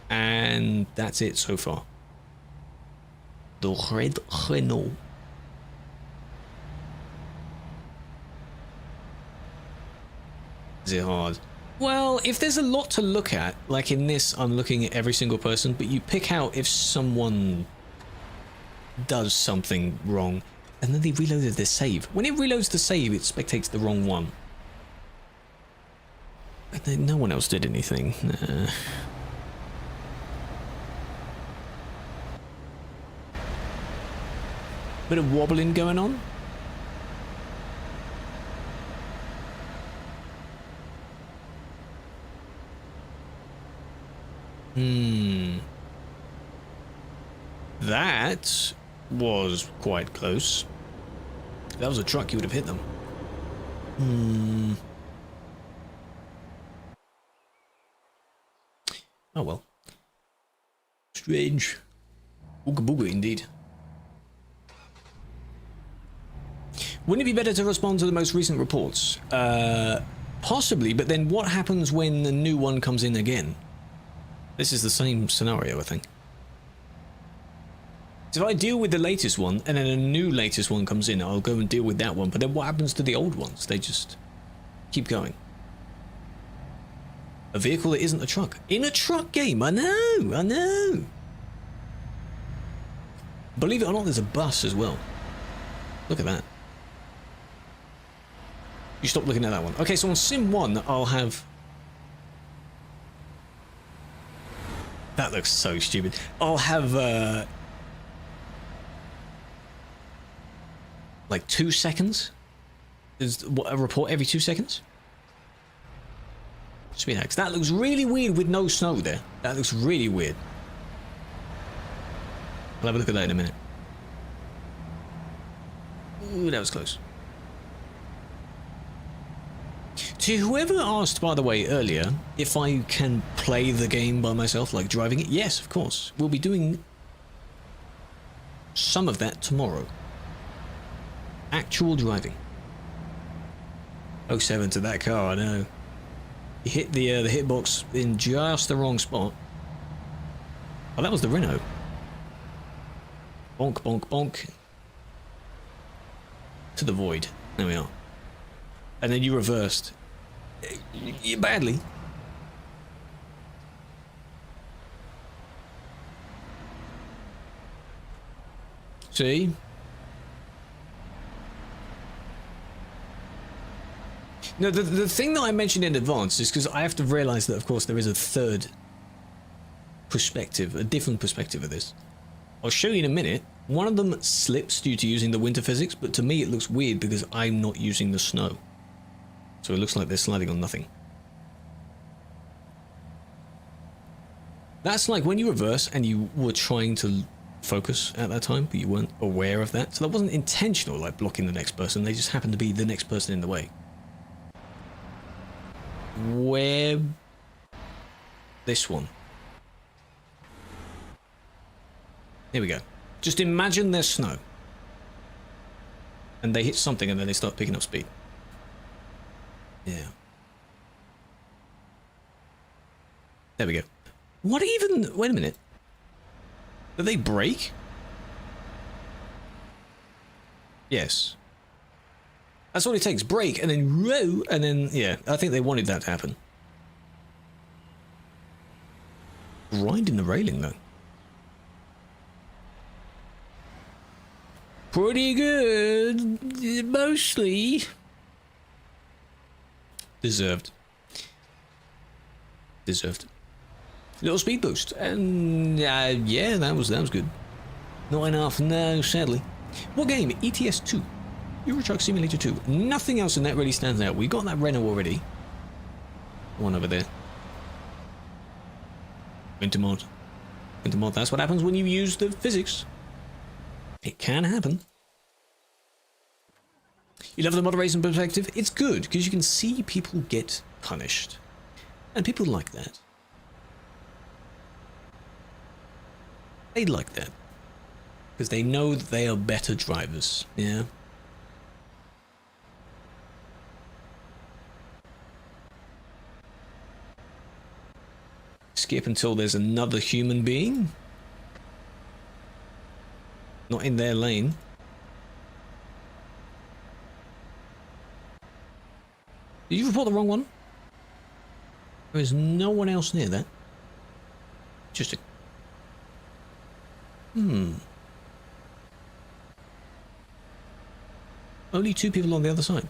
And that's it so far. The red Renault. Is it hard? Well, if there's a lot to look at, like in this, I'm looking at every single person, but you pick out if someone does something wrong, and then they reloaded their save. When it reloads the save, it spectates the wrong one. And then no one else did anything. Nah. Bit of wobbling going on. That was quite close. If that was a truck, you would have hit them. Oh well. Strange. Ooga booga indeed. Wouldn't it be better to respond to the most recent reports? Possibly, but then what happens when the new one comes in again? This is the same scenario, I think. So if I deal with the latest one, and then a new latest one comes in, I'll go and deal with that one, but then what happens to the old ones? They just keep going. A vehicle that isn't a truck. In a truck game, I know. Believe it or not, there's a bus as well. Look at that. You stop looking at that one. Okay, so on Sim 1, I'll have... That looks so stupid. I'll have, like 2 seconds? Is what, a report every 2 seconds? Sweet hex. That looks really weird with no snow there. That looks really weird. I'll have a look at that in a minute. Ooh, that was close. To whoever asked, by the way, earlier, if I can play the game by myself, like driving it, yes, of course. We'll be doing some of that tomorrow. Actual driving. 07 to that car, I know. He hit the hitbox in just the wrong spot. Oh, that was the Renault. Bonk, bonk, bonk. To the void. There we are. And then you reversed. Badly. See? No, the thing that I mentioned in advance is because I have to realize that, of course, there is a third perspective, a different perspective of this. I'll show you in a minute. One of them slips due to using the winter physics, but to me it looks weird because I'm not using the snow. So it looks like they're sliding on nothing. That's like when you reverse and you were trying to focus at that time, but you weren't aware of that. So that wasn't intentional, like blocking the next person. They just happened to be the next person in the way. Where... This one. Here we go. Just imagine there's snow. And they hit something and then they start picking up speed. Yeah. There we go. What even... Wait a minute. Did they break? Yes. That's all it takes. Break and then row and then... Yeah, I think they wanted that to happen. Grinding the railing though. Pretty good. Mostly. Deserved. Deserved. Little speed boost. And yeah, that was good. Not enough, no, sadly. What game? ETS 2. Euro Truck Simulator 2. Nothing else in that really stands out. We got that Renault already. One over there. Winter mod. Winter mod, that's what happens when you use the physics. It can happen. You love the moderation perspective? It's good, because you can see people get punished. And people like that. They like that. Because they know that they are better drivers, yeah? Skip until there's another human being. Not in their lane. Did you report the wrong one? There is no one else near that. Just a... Only 2 people on the other side.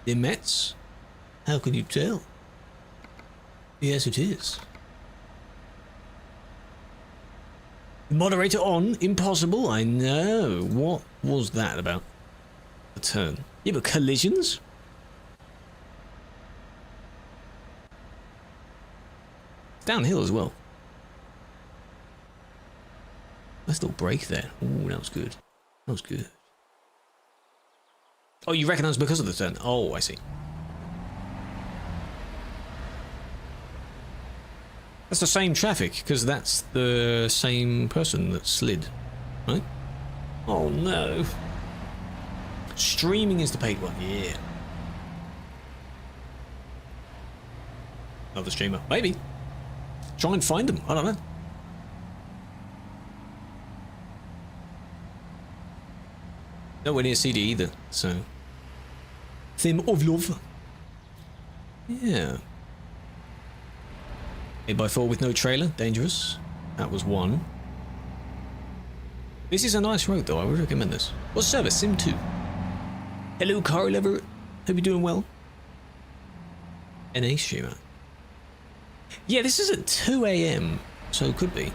The Mets? How can you tell? Yes, it is. Moderator on? Impossible? I know. What was that about? A turn. Yeah, but collisions? Downhill as well. Let's not break there. Ooh, that was good. That was good. Oh, you reckon that's because of the turn? Oh, I see. That's the same traffic, because that's the same person that slid, right? Oh no. Streaming is the paid one, yeah. Another streamer, maybe. Try and find them, I don't know. Nowhere near CD either, so... Theme of love. Yeah. 8x4 with no trailer, dangerous. That was one. This is a nice road though, I would recommend this. What's service? Sim 2. Hello car lover, hope you're doing well. NA streamer. Yeah, this is at 2 AM, so it could be.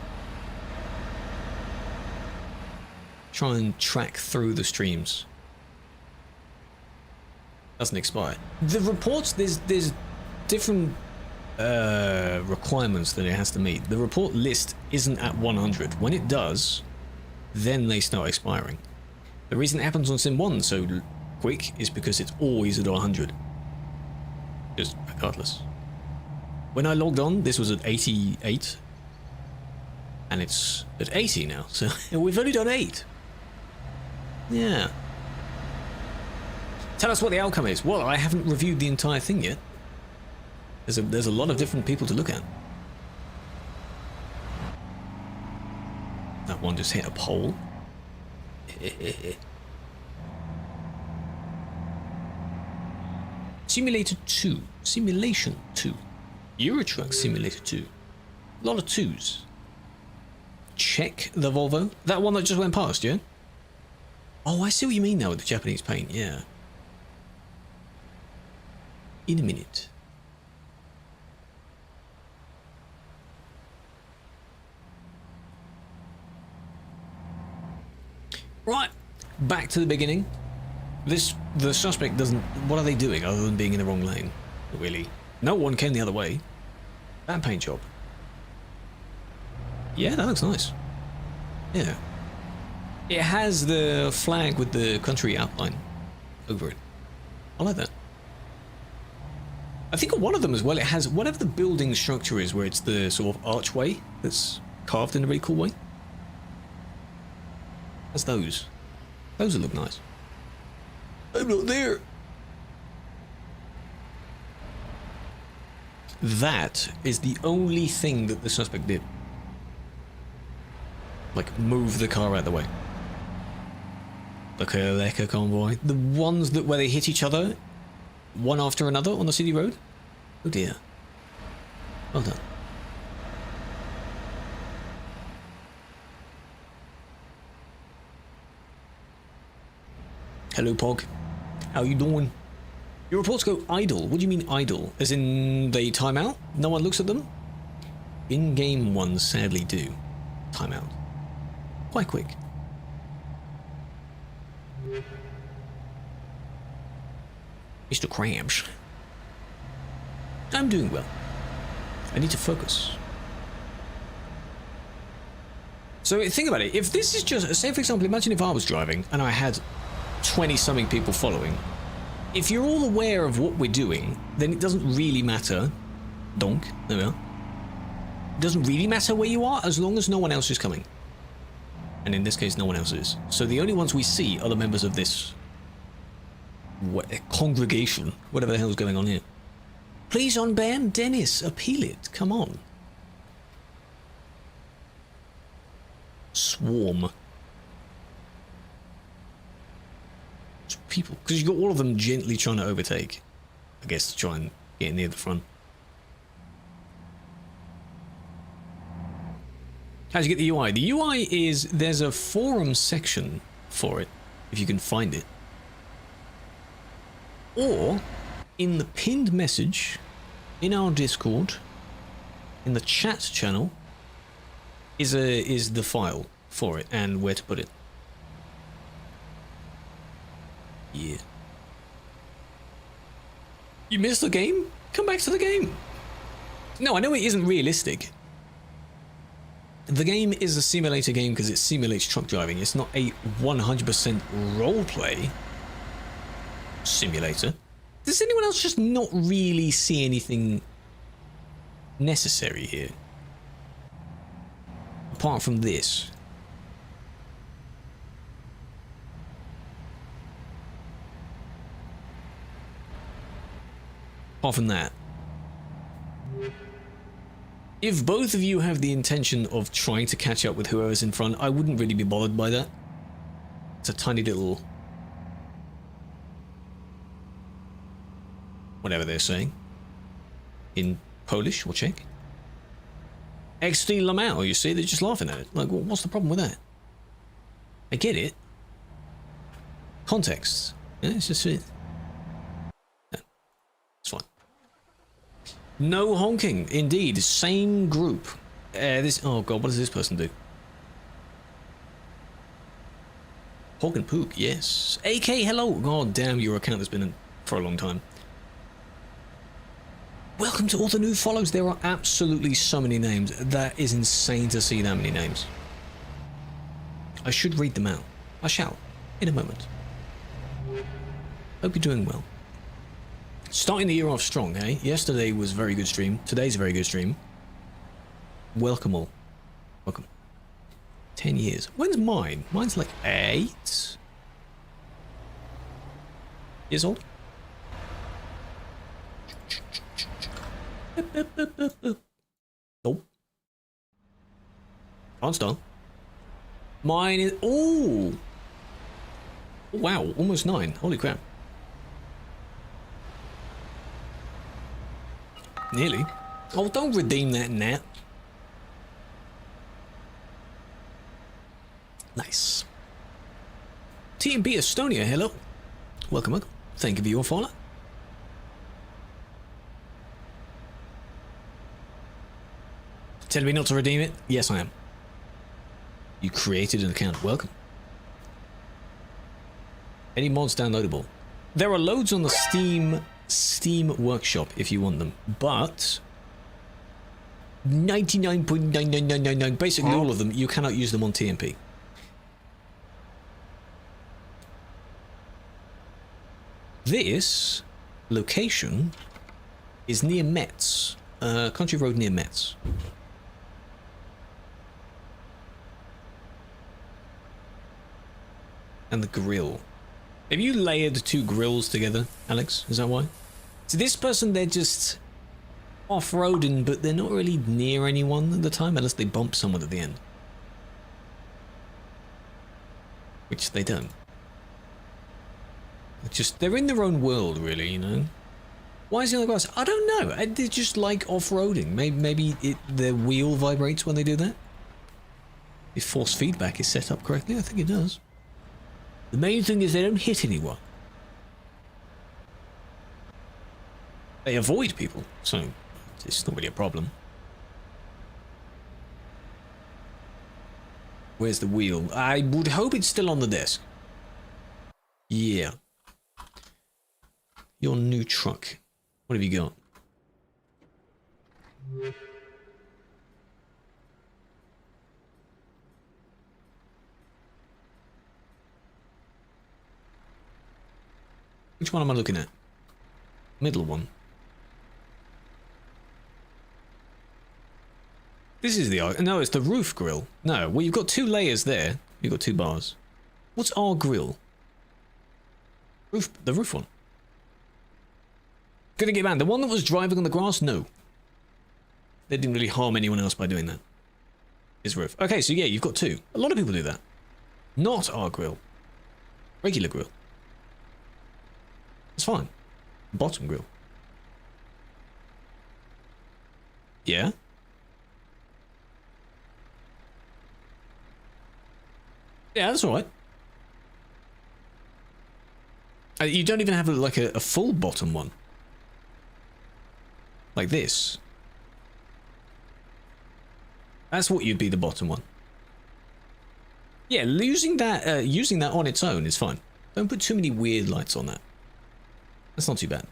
Try and track through the streams. Doesn't expire. The reports, there's different requirements that it has to meet. The report list isn't at 100. When it does, then they start expiring. The reason it happens on Sim 1 so quick is because it's always at 100. Just regardless. When I logged on, this was at 88. And it's at 80 now, so we've only done 8. Yeah. Tell us what the outcome is. Well, I haven't reviewed the entire thing yet. There's a lot of different people to look at. That one just hit a pole. Simulator 2. Simulation 2. Euro Truck Simulator 2. A lot of 2s. Check the Volvo. That one that just went past, yeah? Oh, I see what you mean now with the Japanese paint, yeah. In a minute. Right, back to the beginning. The suspect doesn't... What are they doing other than being in the wrong lane? Really? No one came the other way. That paint job. Yeah, that looks nice. Yeah. It has the flag with the country outline over it. I like that. I think on one of them as well, it has whatever the building structure is, where it's the sort of archway that's carved in a really cool way. That's those. Those would look nice. I'm not there. That is the only thing that the suspect did. Like, move the car out of the way. The Krewlex convoy. The ones that where they hit each other, one after another on the city road. Oh dear. Well done. Hello, Pog. How you doing? Your reports go idle. What do you mean idle? As in they time out? No one looks at them? In-game ones sadly do. Time out. Quite quick. Mr. Krabs. I'm doing well. I need to focus. So think about it. If this is just, say for example, imagine if I was driving and I had 20-something people following. If you're all aware of what we're doing, then it doesn't really matter. Donk, there we are. It doesn't really matter where you are as long as no one else is coming. And in this case, no one else is. So the only ones we see are the members of this congregation, whatever the hell's going on here. Please unban Dennis, appeal it, come on. Swarm. It's people, because you've got all of them gently trying to overtake. I guess to try and get near the front. How do you get the UI? The UI is, there's a forum section for it, if you can find it. Or, in the pinned message, in our Discord, in the chat channel, is the file for it and where to put it. Yeah. You missed the game? Come back to the game. No, I know it isn't realistic. The game is a simulator game because it simulates truck driving. It's not a 100% roleplay simulator. Does anyone else just not really see anything necessary here? Apart from this. Apart from that. If both of you have the intention of trying to catch up with whoever's in front, I wouldn't really be bothered by that. It's a tiny little... whatever they're saying. In Polish or Czech. XD Lamau, you see, they're just laughing at it. Like, what's the problem with that? I get it. Context. Yeah, it's just it. Yeah, it's fine. No honking, indeed. Same group. This. Oh god, what does this person do? Hog and Pook, yes. AK, hello. God damn, your account has been in for a long time. Welcome to all the new follows. There are absolutely so many names. That is insane to see that many names. I should read them out. I shall, in a moment. Hope you're doing well. Starting the year off strong, eh? Yesterday was a very good stream. Today's a very good stream. Welcome all. Welcome. 10 years. When's mine? Mine's like 8 years old. Nope. Can't start. Mine is... Oh! Wow, almost 9. Holy crap. Nearly. Oh, don't redeem that, Nat. Nice. TMP Estonia, hello. Welcome, welcome. Thank you for your follow. Tell me not to redeem it? Yes, I am. You created an account. Welcome. Any mods downloadable? There are loads on the Steam Workshop if you want them, but 99.99999, basically all of them, you cannot use them on TMP. This location is near Metz, country road near Metz. And the grill. Have you layered two grills together, Alex? Is that why? So this person, they're just off-roading, but they're not really near anyone at the time, unless they bump someone at the end. Which they don't. It's just, they're in their own world, really, you know? Why is the other grass? I don't know. They just like off-roading. Maybe their wheel vibrates when they do that. If force feedback is set up correctly, I think it does. The main thing is they don't hit anyone. They avoid people, so it's not really a problem. Where's the wheel? I would hope it's still on the desk. Yeah. Your new truck. What have you got? Which one am I looking at? Middle one. This is the... No, it's the roof grill. No, well, you've got two layers there. You've got two bars. What's our grill? The roof one. Gonna get banned. The one that was driving on the grass? No. They didn't really harm anyone else by doing that. His roof. Okay, so yeah, you've got two. A lot of people do that. Not our grill. Regular grill. It's fine. Bottom grill. Yeah? Yeah, that's alright. You don't even have like a full bottom one. Like this. That's what you'd be, the bottom one. Yeah, using that on its own is fine. Don't put too many weird lights on that. That's not too bad.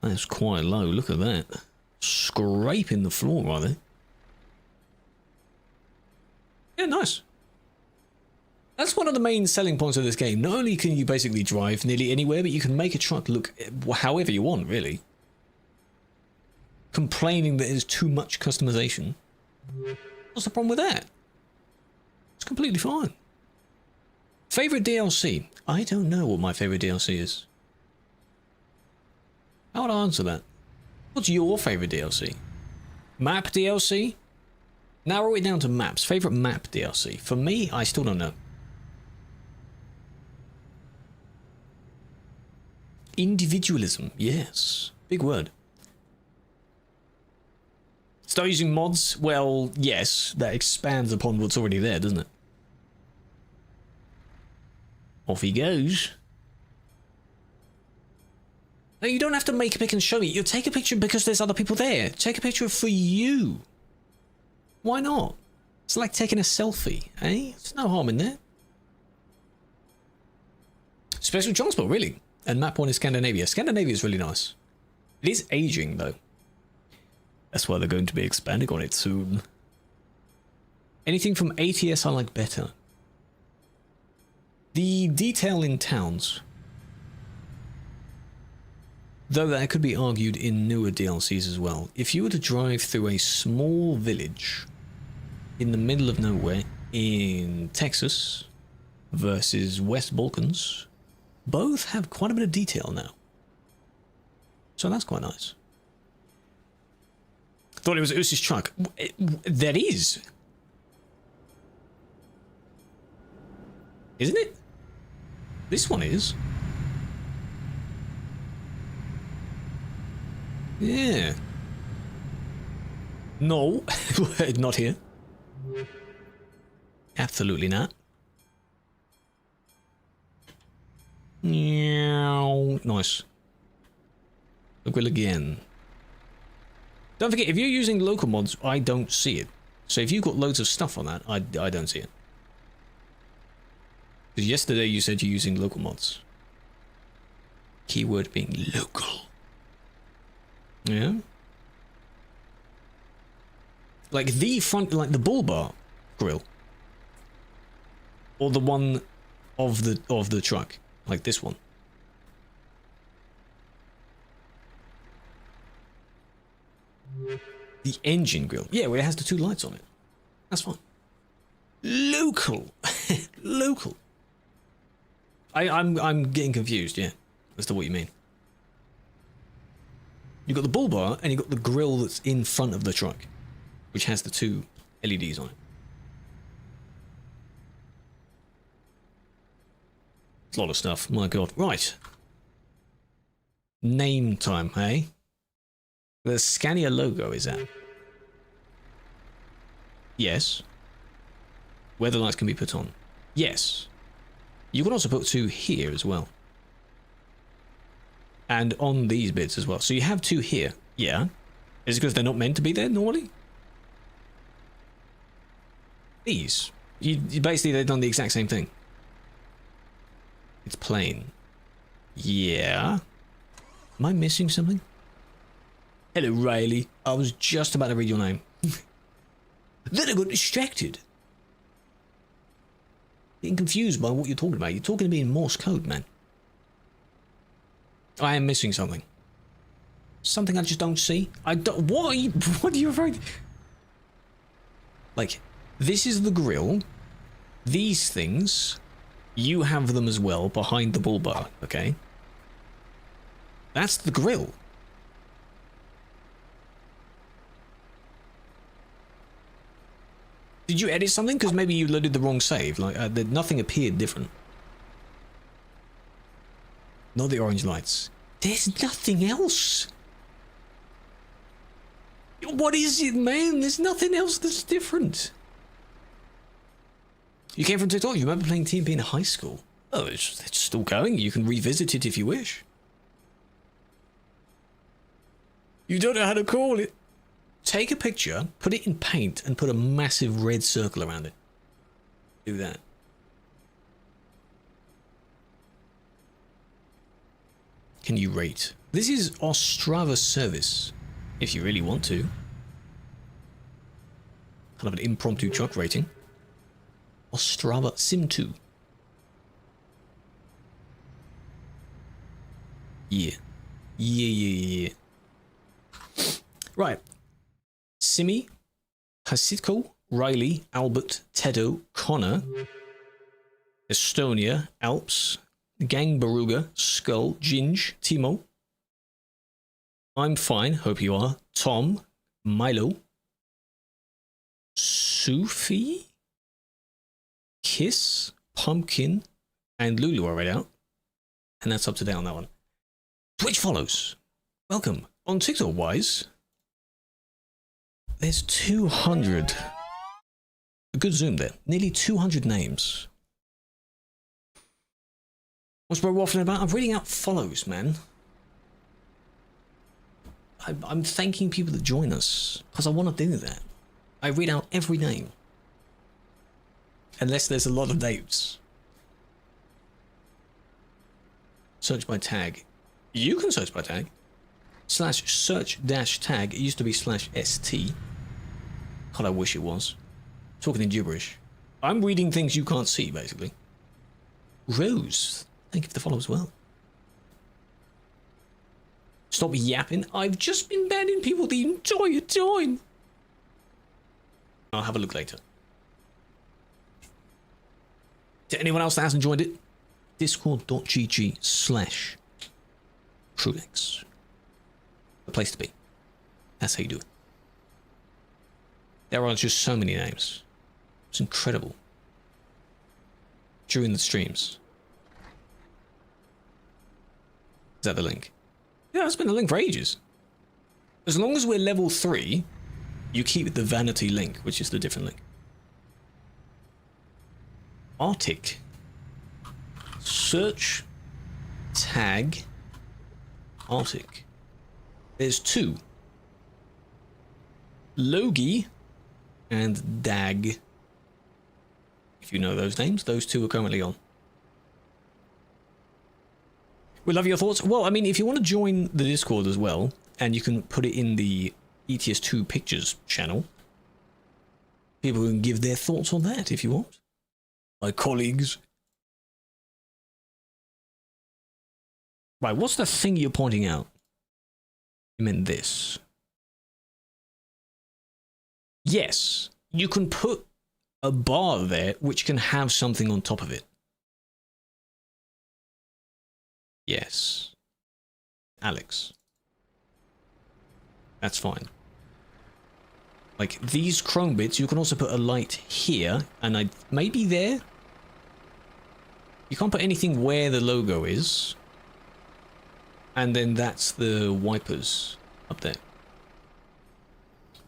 That's quite low. Look at that. Scraping the floor, are they? Yeah, nice. That's one of the main selling points of this game. Not only can you basically drive nearly anywhere, but you can make a truck look however you want, really. Complaining that there's too much customization. What's the problem with that? It's completely fine. Favorite DLC? I don't know what my favorite DLC is. How would I answer that? What's your favorite DLC? Map DLC? Narrow it down to maps. Favorite map DLC? For me, I still don't know. Individualism. Yes. Big word. Start using mods? Well, yes. That expands upon what's already there, doesn't it? Off he goes. No, you don't have to make a pic and show me. You take a picture because there's other people there. Take a picture for you. Why not? It's like taking a selfie, eh? There's no harm in there. Special transport, really. And map one is Scandinavia. Scandinavia is really nice. It is aging, though. That's why they're going to be expanding on it soon. Anything from ATS I like better. The detail in towns. Though that could be argued in newer DLCs as well. If you were to drive through a small village in the middle of nowhere in Texas versus West Balkans, both have quite a bit of detail now. So that's quite nice. Thought it was Us's truck. That is. Isn't it? This one is. Yeah. No. Not here. Absolutely not. Nice. The grill again. Don't forget, if you're using local mods, I don't see it. So if you've got loads of stuff on that, I don't see it. Because yesterday you said you're using local mods. Keyword being local. Yeah? Like the front, like the bull bar grill. Or the one of the truck. Like this one. The engine grill. Yeah, well, it has the 2 lights on it. That's fine. Local. Local. I'm getting confused, yeah, as to what you mean. You've got the bull bar and you've got the grill that's in front of the truck, which has the 2 LEDs on it. It's a lot of stuff, my god. Right. Name time, hey? The Scania logo is that? Yes. Weather lights can be put on. Yes. You can also put 2 here as well. And on these bits as well. So you have 2 here. Yeah. Is it because they're not meant to be there normally? These. You basically, they've done the exact same thing. It's plain. Yeah. Am I missing something? Hello, Riley. I was just about to read your name. Then I got distracted. Getting confused by what you're talking about. You're talking to me in Morse code, man. I am missing something. Something I just don't see. I don't. What are you afraid? Like, this is the grill. These things, you have them as well behind the bull bar. Okay. That's the grill. Did you edit something? Because maybe you loaded the wrong save. Like, nothing appeared different. Not the orange lights. There's nothing else. What is it, man? There's nothing else that's different. You came from TikTok. You remember playing TMP in high school? Oh, it's still going. You can revisit it if you wish. You don't know how to call it. Take a picture, put it in paint, and put a massive red circle around it. Do that. Can you rate? This is Ostrava service, if you really want to. Kind of an impromptu truck rating. Ostrava Sim 2. Yeah. Yeah. Right. Simi, Hasitko, Riley, Albert, Tedo, Connor, Estonia, Alps, Gang Baruga, Skull, Ginge, Timo. I'm fine, hope you are. Tom, Milo, Sufi, Kiss, Pumpkin, and Lulu are read out. And that's up to date on that one. Twitch follows. Welcome. On TikTok wise, there's 200. A good zoom there. Nearly 200 names. What's bro waffling about? I'm reading out follows, man. I'm thanking people that join us because I want to do that. I read out every name. Unless there's a lot of names. Search by tag. You can search by tag. /search-tag. It used to be /st. God, I wish it was. Talking in gibberish. I'm reading things you can't see, basically. Rose. Thank you for the follow as well. Stop yapping. I've just been banning people the entire time. I'll have a look later. To anyone else that hasn't joined it, discord.gg/Krewlex. The place to be. That's how you do it. There are just so many names. It's incredible. During the streams. Is that the link? Yeah, it's been a link for ages. As long as we're level 3, you keep the vanity link, which is the different link. Arctic. Search. Tag. Arctic. There's 2. Logie and Dag. If you know those names, those two are currently on. We love your thoughts. Well, I mean, if you want to join the Discord as well, and you can put it in the ETS2 Pictures channel, people can give their thoughts on that if you want. My colleagues. Right, what's the thing you're pointing out? You meant this. Yes, you can put a bar there which can have something on top of it. Yes. Alex. That's fine. Like these chrome bits, you can also put a light here and maybe there. You can't put anything where the logo is. And then that's the wipers up there.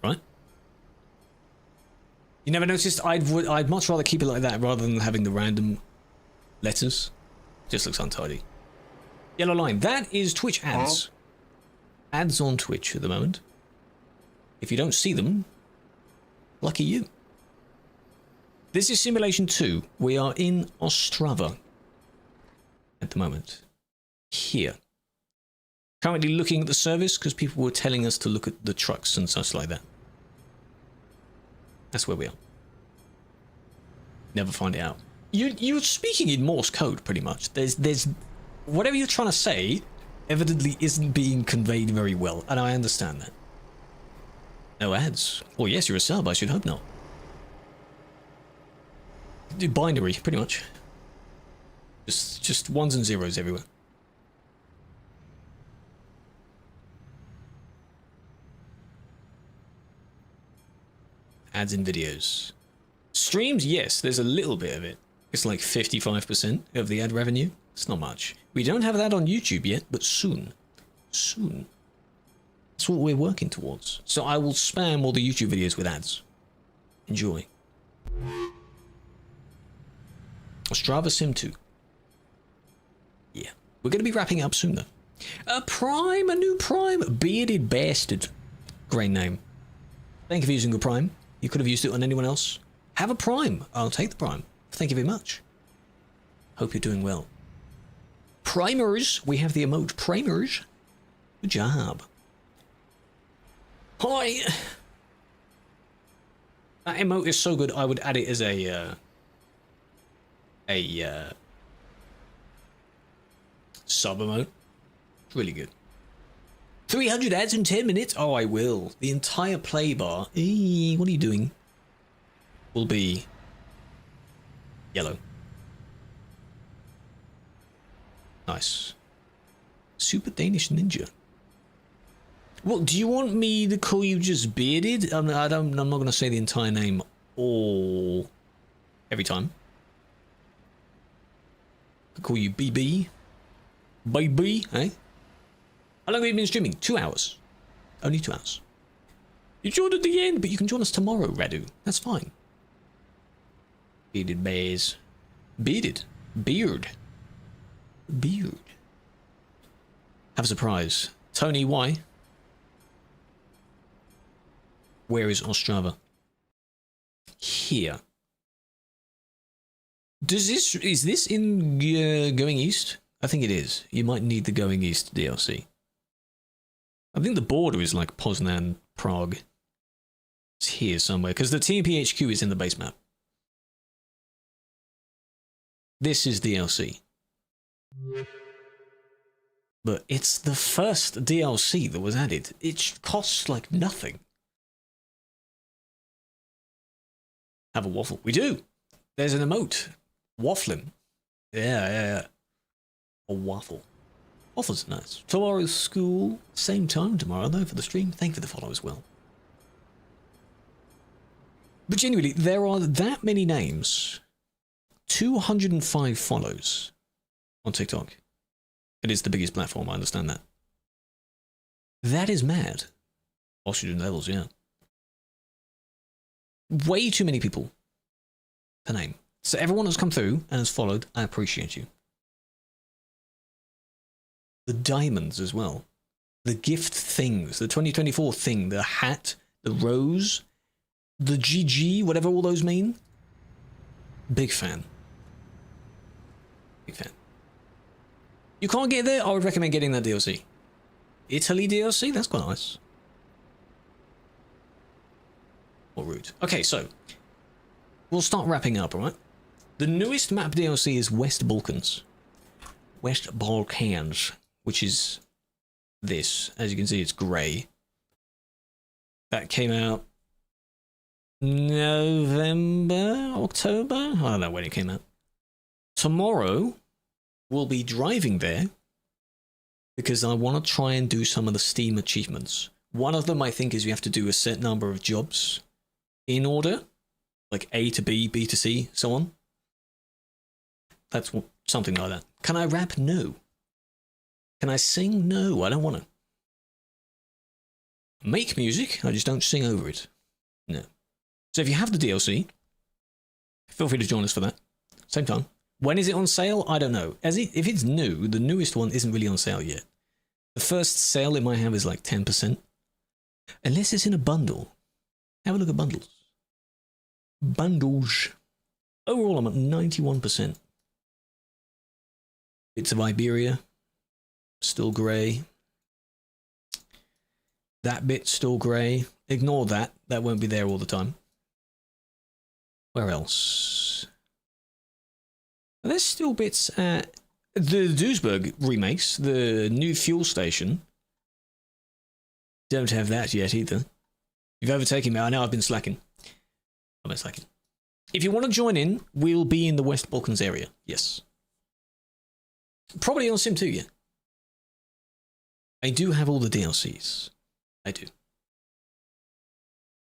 Right? You never noticed? I'd much rather keep it like that rather than having the random letters. Just looks untidy. Yellow line. That is Twitch ads. Ads on Twitch at the moment. If you don't see them, lucky you. This is Simulation 2. We are in Ostrava at the moment. Here. Currently looking at the service because people were telling us to look at the trucks and such like that. That's where we are. Never find it out. You're speaking in Morse code pretty much. There's whatever you're trying to say evidently isn't being conveyed very well, and I understand that. No ads. Well, yes, you're a sub. I should hope not. Binary, pretty much. Just ones and zeros everywhere. Ads in videos. Streams, yes, there's a little bit of it. It's like 55% of the ad revenue. It's not much. We don't have that on YouTube yet, but soon. Soon. That's what we're working towards. So I will spam all the YouTube videos with ads. Enjoy. Ostrava Sim 2. Yeah. We're going to be wrapping up soon, though. A new Prime. Bearded Bastard. Great name. Thank you for using a Prime. You could have used it on anyone else. Have a Prime. I'll take the Prime. Thank you very much. Hope you're doing well. Primers. We have the emote Primers. Good job. Hi. That emote is so good, I would add it as a sub emote. It's really good. 300 ads in 10 minutes? Oh, I will. The entire play bar. What are you doing? Will be yellow. Nice. Super Danish Ninja. Well, do you want me to call you just Bearded? I'm not going to say the entire name all every time. I'll call you BB. Baby, eh? How long have you been streaming? 2 hours. Only 2 hours. You joined at the end, but you can join us tomorrow, Radu. That's fine. Bearded bears. Bearded. Beard. Beard. Have a surprise. Tony, why? Where is Ostrava? Here. Is this in Going East? I think it is. You might need the Going East DLC. I think the border is like Poznan, Prague. It's here somewhere, because the TMP HQ is in the base map. This is DLC. But it's the first DLC that was added. It costs like nothing. Have a waffle. We do. There's an emote. Waffling. Yeah. A waffle. Waffles are nice. Tomorrow's school. Same time tomorrow, though, for the stream. Thank you for the follow as well. But genuinely, there are that many names. 205 follows on TikTok. It is the biggest platform, I understand that. That is mad. Oxygen levels, yeah. Way too many people to name. So everyone has come through and has followed, I appreciate you. The diamonds as well. The gift things. The 2024 thing. The hat, the Rose, the GG, whatever all those mean. Big fan. Big fan. You can't get there? I would recommend getting that DLC. Italy DLC? That's quite nice. Or rude. Okay, so we'll start wrapping up, alright? The newest map DLC is West Balkans. West Balkans, which is this. As you can see, it's grey. That came out November, October? I don't know when it came out. Tomorrow, we'll be driving there because I want to try and do some of the Steam achievements. One of them, I think, is you have to do a set number of jobs in order, like A to B, B to C, so on. That's something like that. Can I rap? No. Can I sing? No, I don't want to. Make music, I just don't sing over it. No. So if you have the DLC, feel free to join us for that. Same time. When is it on sale? I don't know. If it's new, the newest one isn't really on sale yet. The first sale it might have is like 10%. Unless it's in a bundle. Have a look at bundles. Bundles. Overall, I'm at 91%. Bits of Iberia. Still grey. That bit's still grey. Ignore that. That won't be there all the time. Where else? There's still bits at the Duisburg remakes. The new fuel station. Don't have that yet either. You've overtaken me. I know I've been slacking. I've been slacking. If you want to join in, we'll be in the West Balkans area. Yes. Probably on Sim 2, yeah. I do have all the DLCs. I do.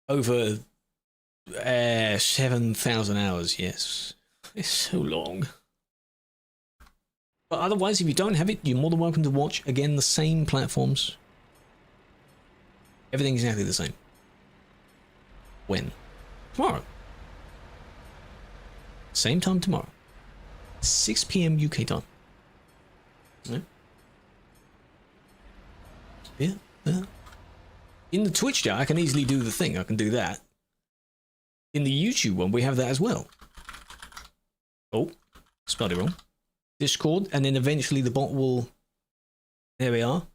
Over 7,000 hours, yes. It's so long. But otherwise, if you don't have it, you're more than welcome to watch. Again, the same platforms. Everything's exactly the same. When? Tomorrow. Same time tomorrow. 6 PM UK time. Yeah. Yeah. In the Twitch chat, I can easily do the thing. I can do that. In the YouTube one, we have that as well. Oh, spelled it wrong. Discord, and then eventually the bot will... There we are.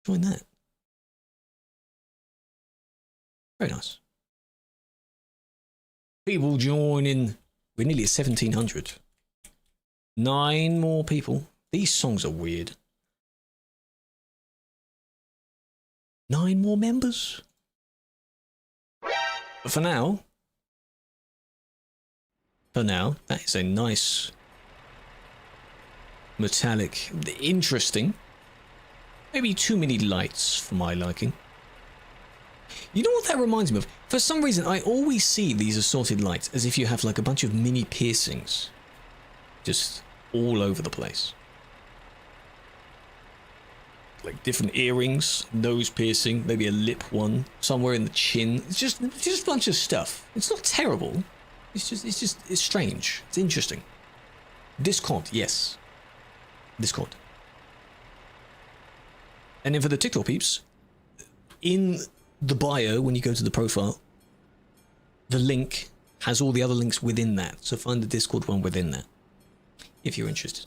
Join that. Very nice. People joining. We're nearly at 1,700. 9 more people. These songs are weird. 9 more members. But for now, that is a nice, metallic, interesting, maybe too many lights for my liking. You know what that reminds me of? For some reason, I always see these assorted lights as if you have like a bunch of mini piercings just all over the place. Like different earrings, nose piercing, maybe a lip one, somewhere in the chin. It's just a bunch of stuff. It's not terrible. It's strange. It's interesting. Discord, yes. Discord. And then for the TikTok peeps, in the bio, when you go to the profile, the link has all the other links within that. So find the Discord one within that, if you're interested.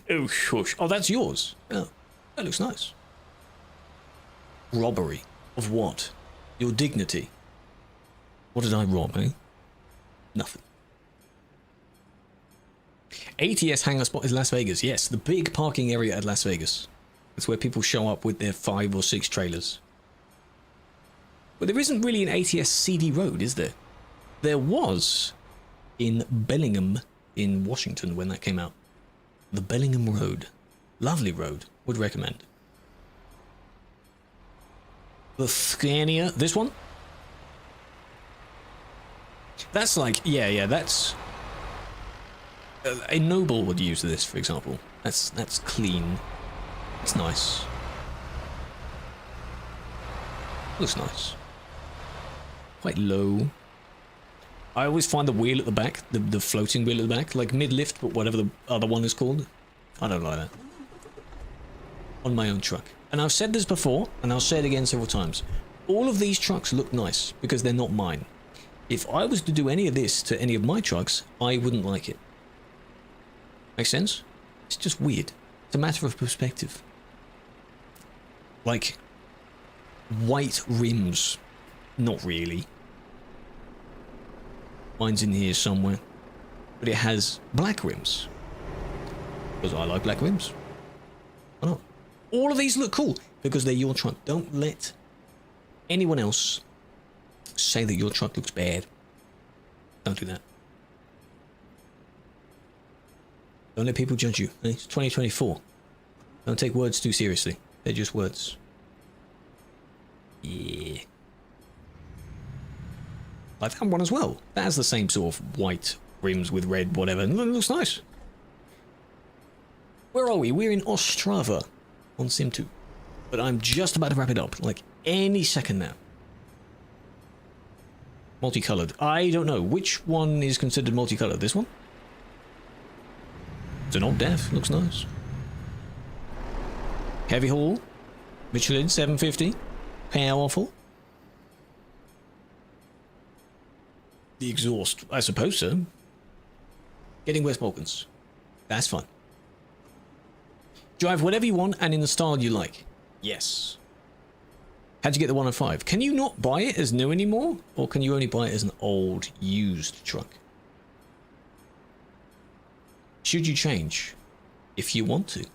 Oh, shush. Oh, that's yours. Oh, that looks nice. Robbery of what? Your dignity. What did I rob, eh? Nothing. ATS hangar spot is Las Vegas. Yes, the big parking area at Las Vegas. It's where people show up with their 5 or 6 trailers. But there isn't really an ATS CD road, is there? There was in Bellingham in Washington when that came out. The Bellingham Road. Lovely road. Would recommend. The Scania. This one? That's like, yeah, that's... a Noble would use this, for example. That's clean. It's nice. Looks nice. Quite low. I always find the wheel at the back, the floating wheel at the back, like mid-lift, but whatever the other one is called. I don't like that. On my own truck. And I've said this before, and I'll say it again several times. All of these trucks look nice because they're not mine. If I was to do any of this to any of my trucks, I wouldn't like it. Make sense? It's just weird. It's a matter of perspective. Like, white rims. Not really. Mine's in here somewhere. But it has black rims. Because I like black rims. Why not? All of these look cool because they're your truck. Don't let anyone else say that your truck looks bad. Don't do that. Don't let people judge you. It's 2024. Don't take words too seriously. They're just words. Yeah. I found one as well. That has the same sort of white rims with red whatever. It looks nice. Where are we? We're in Ostrava on Sim 2. But I'm just about to wrap it up. Like any second now. Multicolored. I don't know. Which one is considered multicolored? This one? It's an old def. Looks nice. Heavy haul. Michelin 750. Powerful. The exhaust. I suppose so. Getting West Balkans. That's fun. Drive whatever you want and in the style you like. Yes. How'd you get the 105? Can you not buy it as new anymore? Or can you only buy it as an old, used truck? Should you change? If you want to.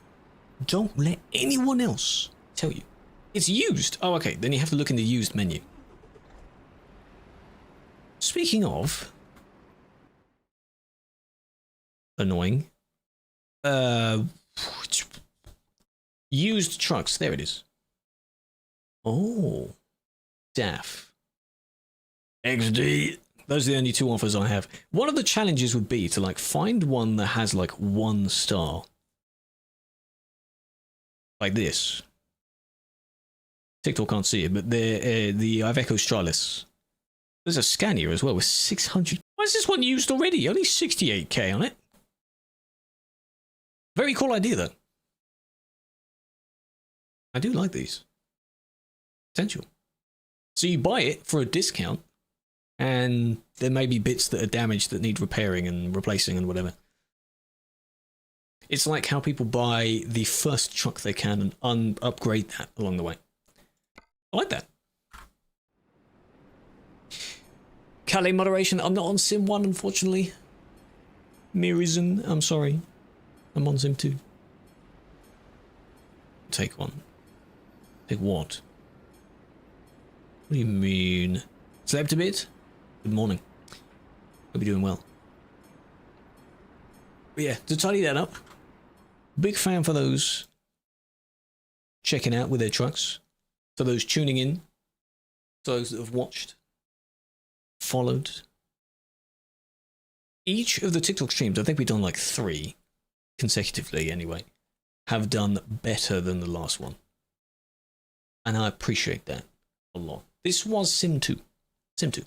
Don't let anyone else tell you. It's used. Oh, okay. Then you have to look in the used menu. Speaking of... annoying. Used trucks. There it is. Oh. DAF. XD. Those are the only two offers I have. One of the challenges would be to like find one that has like 1 star. Like this. TikTok can't see it, but the Iveco Stralis. There's a Scania as well with 600. Why is this one used already? Only 68k on it. Very cool idea though. I do like these. Potential. So you buy it for a discount, and there may be bits that are damaged that need repairing and replacing and whatever. It's like how people buy the first truck they can and upgrade that along the way. I like that. Calais moderation. I'm not on Sim 1, unfortunately. Mirizon, I'm sorry. I'm on Sim 2. Take one. Take what? What do you mean? Slept a bit? Good morning. Hope you're doing well. But yeah, to tidy that up, big fan for those checking out with their trucks, for those tuning in, for those that have watched, followed. Each of the TikTok streams, I think we've done like 3 consecutively anyway, have done better than the last one. And I appreciate that a lot. This was Sim 2. Sim 2.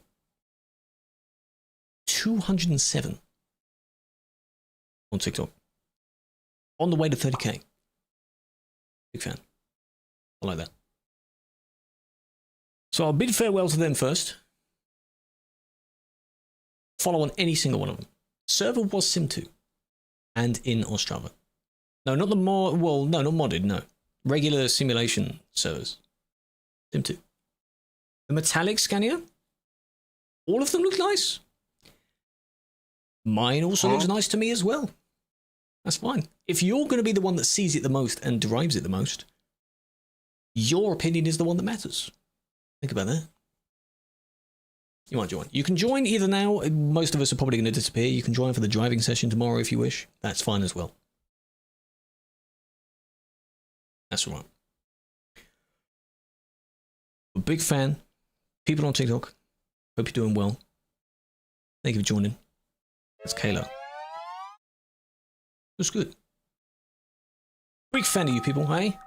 207 on TikTok. On the way to 30k. Big fan. I like that. So I'll bid farewell to them first. Follow on any single one of them. Server was Sim 2. And in Ostrava. No, not the mod. Well, no, not modded, no. Regular simulation servers. Sim 2. The metallic Scania. All of them look nice. Mine also looks nice to me as well. That's fine. If you're going to be the one that sees it the most and drives it the most, your opinion is the one that matters. Think about that. You might join. You can join either now. Most of us are probably going to disappear. You can join for the driving session tomorrow if you wish. That's fine as well. That's all right. A big fan. People on TikTok. Hope you're doing well. Thank you for joining. That's Kayla. That's good. Big fan of you people, hey?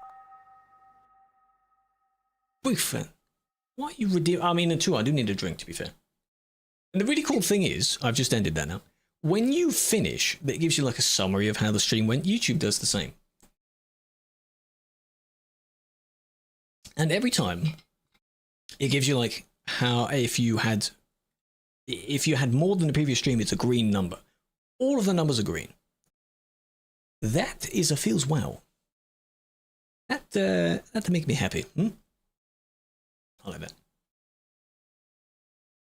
Big fan. Why are you redeem? I mean, I do need a drink, to be fair. And the really cool thing is, I've just ended that now. When you finish, it gives you like a summary of how the stream went. YouTube does the same. And every time It gives you like how if you had more than the previous stream, it's a green number. All of the numbers are green. That is a feels wow. That make me happy. I like that.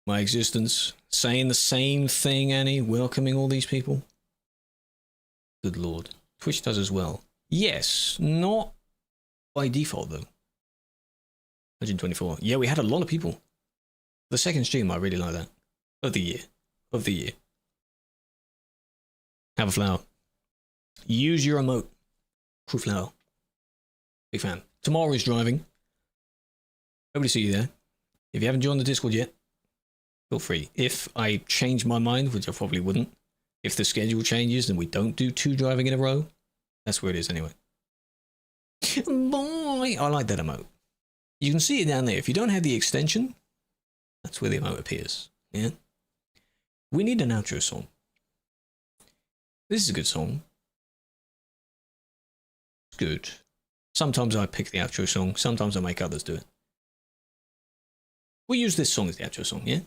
My existence, saying the same thing, Annie, welcoming all these people. Good lord. Twitch does as well. Yes, not by default though. 124. Yeah, we had a lot of people. The second stream, I really like that. Of the year. Of the year. Have a flower. Use your emote. Crew flower. Big fan. Tomorrow is driving. Hope to see you there. If you haven't joined the Discord yet, feel free. If I change my mind, which I probably wouldn't, if the schedule changes and we don't do 2 driving in a row, that's where it is anyway. Boy, I like that emote. You can see it down there. If you don't have the extension, that's where the emote appears. Yeah. We need an outro song. This is a good song. It's good. Sometimes I pick the outro song. Sometimes I make others do it. We'll use this song as the outro song, yeah?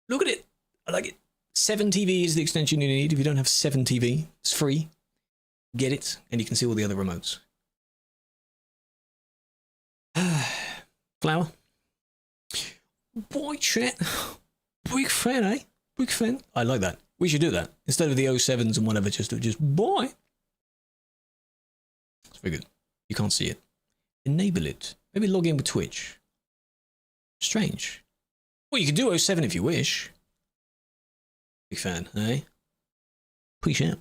Look at it. I like it. 7TV is the extension you need. If you don't have 7TV, it's free. Get it, and you can see all the other remotes. Flower. Boy, chat. Big fan, eh? Big fan. I like that. We should do that. Instead of the 07s and whatever, just boy. It's very good. You can't see it. Enable it. Maybe log in with Twitch. Strange. Well, you can do 07 if you wish. Big fan, eh? Appreciate it.